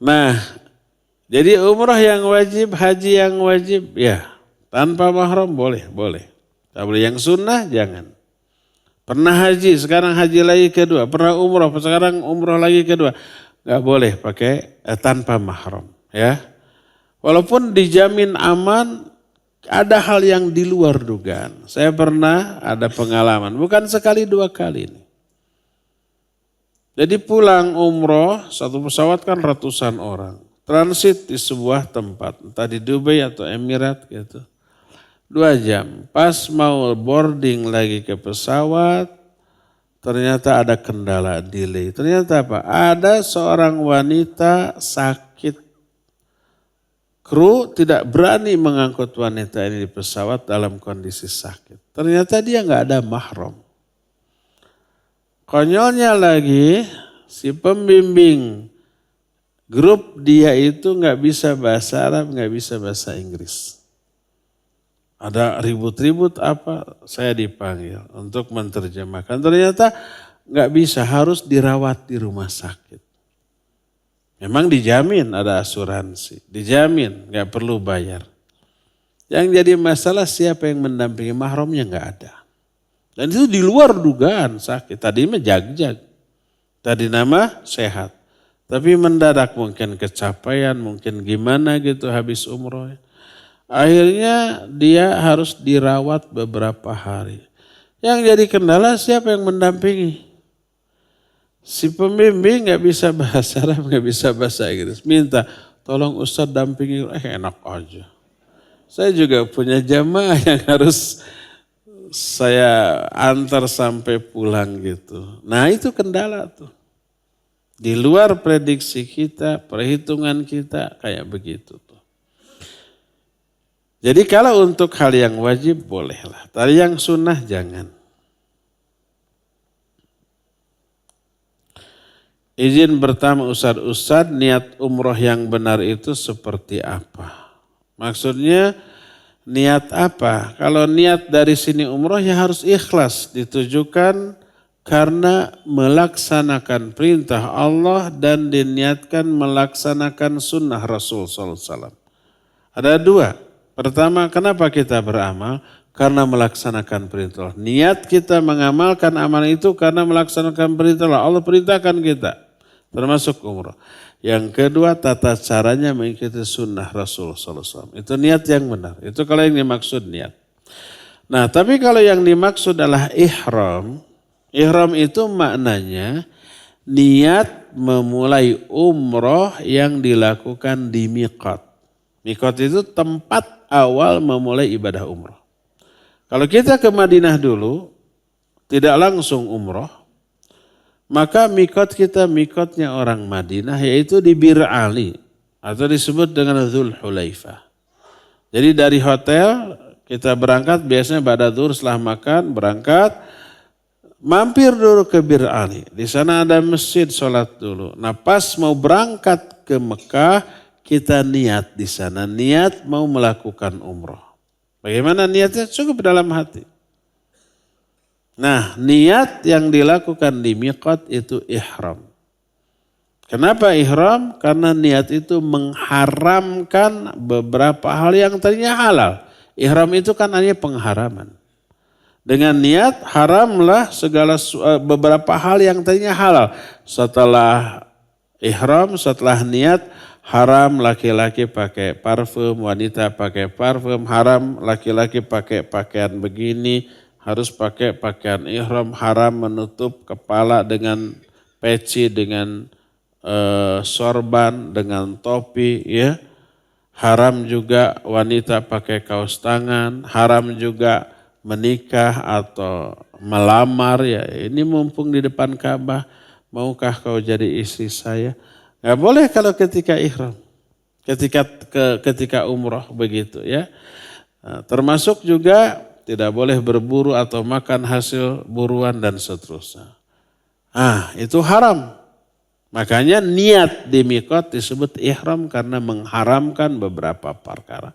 Nah, jadi umrah yang wajib, haji yang wajib, ya tanpa mahram boleh. Tapi yang sunnah jangan. Pernah haji, sekarang haji lagi kedua. Pernah umroh, sekarang umroh lagi kedua. Gak boleh pakai tanpa mahram. Ya. Walaupun dijamin aman, ada hal yang di luar dugaan. Saya pernah ada pengalaman, bukan sekali 2 kali ini. Jadi pulang umroh, satu pesawat kan ratusan orang. Transit di sebuah tempat, entah di Dubai atau Emirat gitu. 2 jam, pas mau boarding lagi ke pesawat, ternyata ada kendala delay. Ternyata apa? Ada seorang wanita sakit kru tidak berani mengangkut wanita ini di pesawat dalam kondisi sakit. Ternyata dia nggak ada mahram. Konyolnya lagi, si pembimbing grup dia itu nggak bisa bahasa Arab, nggak bisa bahasa Inggris. Ada ribut-ribut apa, saya dipanggil untuk menerjemahkan. Ternyata nggak bisa, harus dirawat di rumah sakit. Memang dijamin ada asuransi, dijamin nggak perlu bayar. Yang jadi masalah siapa yang mendampingi, mahramnya nggak ada. Dan itu di luar dugaan sakit. Tadi mah jag-jag, tadi nama sehat. Tapi mendadak mungkin kecapaian, mungkin gimana gitu habis umroh. Akhirnya dia harus dirawat beberapa hari. Yang jadi kendala siapa yang mendampingi? Si pembimbing nggak bisa bahasa Arab, nggak bisa bahasa Inggris. Minta, tolong Ustadz dampingi, enak aja. Saya juga punya jamaah yang harus saya antar sampai pulang gitu. Nah itu kendala tuh. Di luar prediksi kita, perhitungan kita kayak begitu tuh. Jadi kalau untuk hal yang wajib bolehlah, tapi yang sunnah jangan. Izin bertanya Ustadz, niat umroh yang benar itu seperti apa? Maksudnya niat apa? Kalau niat dari sini umroh ya harus ikhlas, ditujukan karena melaksanakan perintah Allah dan diniatkan melaksanakan sunnah Rasul SAW. Ada dua. Pertama, kenapa kita beramal? Karena melaksanakan perintah Allah. Niat kita mengamalkan amal itu karena melaksanakan perintah Allah. Allah perintahkan kita, termasuk umrah. Yang kedua, tata caranya mengikuti sunnah Rasul SAW. Itu niat yang benar. Itu kalau yang dimaksud niat. Nah, tapi kalau yang dimaksud adalah ihram. Ihram itu maknanya niat memulai umroh yang dilakukan di miqat. Miqat itu tempat awal memulai ibadah umroh. Kalau kita ke Madinah dulu, tidak langsung umroh, maka mikot kita mikotnya orang Madinah, yaitu di Bir Ali atau disebut dengan Dzul Hulaifah. Jadi dari hotel kita berangkat biasanya pada zuhur setelah makan berangkat, mampir dulu ke Bir Ali. Di sana ada masjid, sholat dulu. Nah pas mau berangkat ke Mekah kita niat di sana, niat mau melakukan umroh. Bagaimana niatnya? Cukup dalam hati. Nah, niat yang dilakukan di miqat itu ihram. Kenapa ihram? Karena niat itu mengharamkan beberapa hal yang tadinya halal. Ihram itu kan hanya pengharaman. Dengan niat haramlah segala beberapa hal yang tadinya halal. Setelah ihram, setelah niat, haram laki-laki pakai parfum, wanita pakai parfum, haram laki-laki pakai pakaian begini, harus pakai pakaian ihram, haram menutup kepala dengan peci, dengan sorban, dengan topi, ya. Haram juga wanita pakai kaos tangan, haram juga menikah atau melamar, ya. Ini mumpung di depan Ka'bah, maukah kau jadi istri saya? Gak boleh kalau ketika ihram, ketika umroh begitu, ya. Nah, termasuk juga tidak boleh berburu atau makan hasil buruan dan seterusnya. Itu haram. Makanya niat di miqat disebut ihram karena mengharamkan beberapa perkara.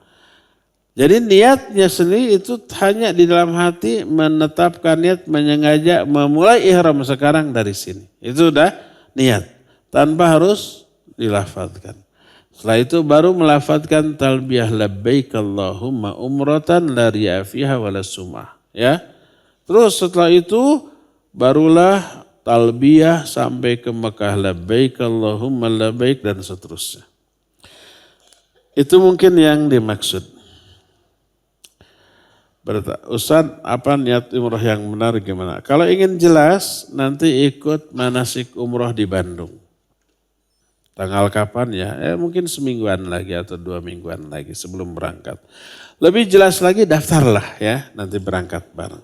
Jadi niatnya sendiri itu hanya di dalam hati menetapkan niat, menyengaja memulai ihram sekarang dari sini. Itu udah niat. Tanpa harus dilafadzkan. Setelah itu baru melafadzkan talbiyah labbaik Allahumma umratan la riya fiha wala sum'ah. Ya. Terus setelah itu barulah talbiyah sampai ke Mekah labbaik Allahumma labbaik dan seterusnya. Itu mungkin yang dimaksud. Ustaz, apa niat umroh yang benar gimana? Kalau ingin jelas nanti ikut manasik umroh di Bandung. Tanggal kapan ya? Mungkin semingguan lagi atau 2 mingguan lagi sebelum berangkat. Lebih jelas lagi daftarlah ya, nanti berangkat bareng.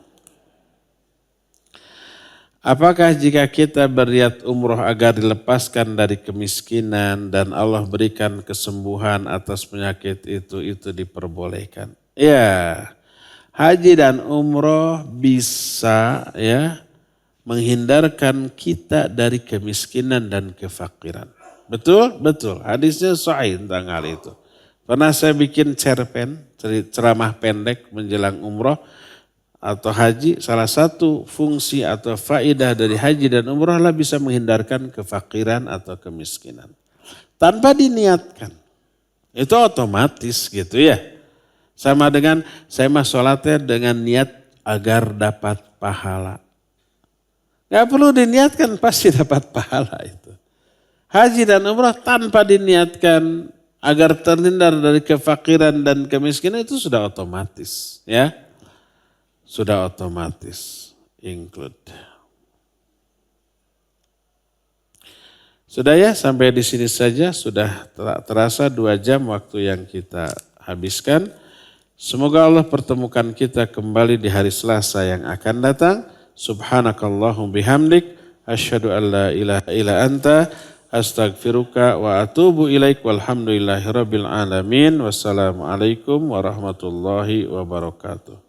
Apakah jika kita berniat umroh agar dilepaskan dari kemiskinan dan Allah berikan kesembuhan atas penyakit itu diperbolehkan? Ya, haji dan umroh bisa ya menghindarkan kita dari kemiskinan dan kefakiran. Betul? Betul. Hadisnya sahih tentang hal itu. Pernah saya bikin cerpen, ceramah pendek menjelang umroh atau haji, salah satu fungsi atau faidah dari haji dan umroh adalah bisa menghindarkan kefakiran atau kemiskinan. Tanpa diniatkan. Itu otomatis gitu ya. Sama dengan saya mah sholatnya dengan niat agar dapat pahala. Gak perlu diniatkan pasti dapat pahala itu. Haji dan umroh tanpa diniatkan agar terhindar dari kefakiran dan kemiskinan itu sudah otomatis ya. Sudah otomatis include. Sudah ya, sampai di sini saja. Sudah terasa 2 jam waktu yang kita habiskan. Semoga Allah pertemukan kita kembali di hari Selasa yang akan datang. Subhanakallahum bihamdik. Asyhadu an la ilaha illa anta. Astaghfiruka wa atubu ilaik. Walhamdulillahi rabbil alamin. Wassalamualaikum warahmatullahi wabarakatuh.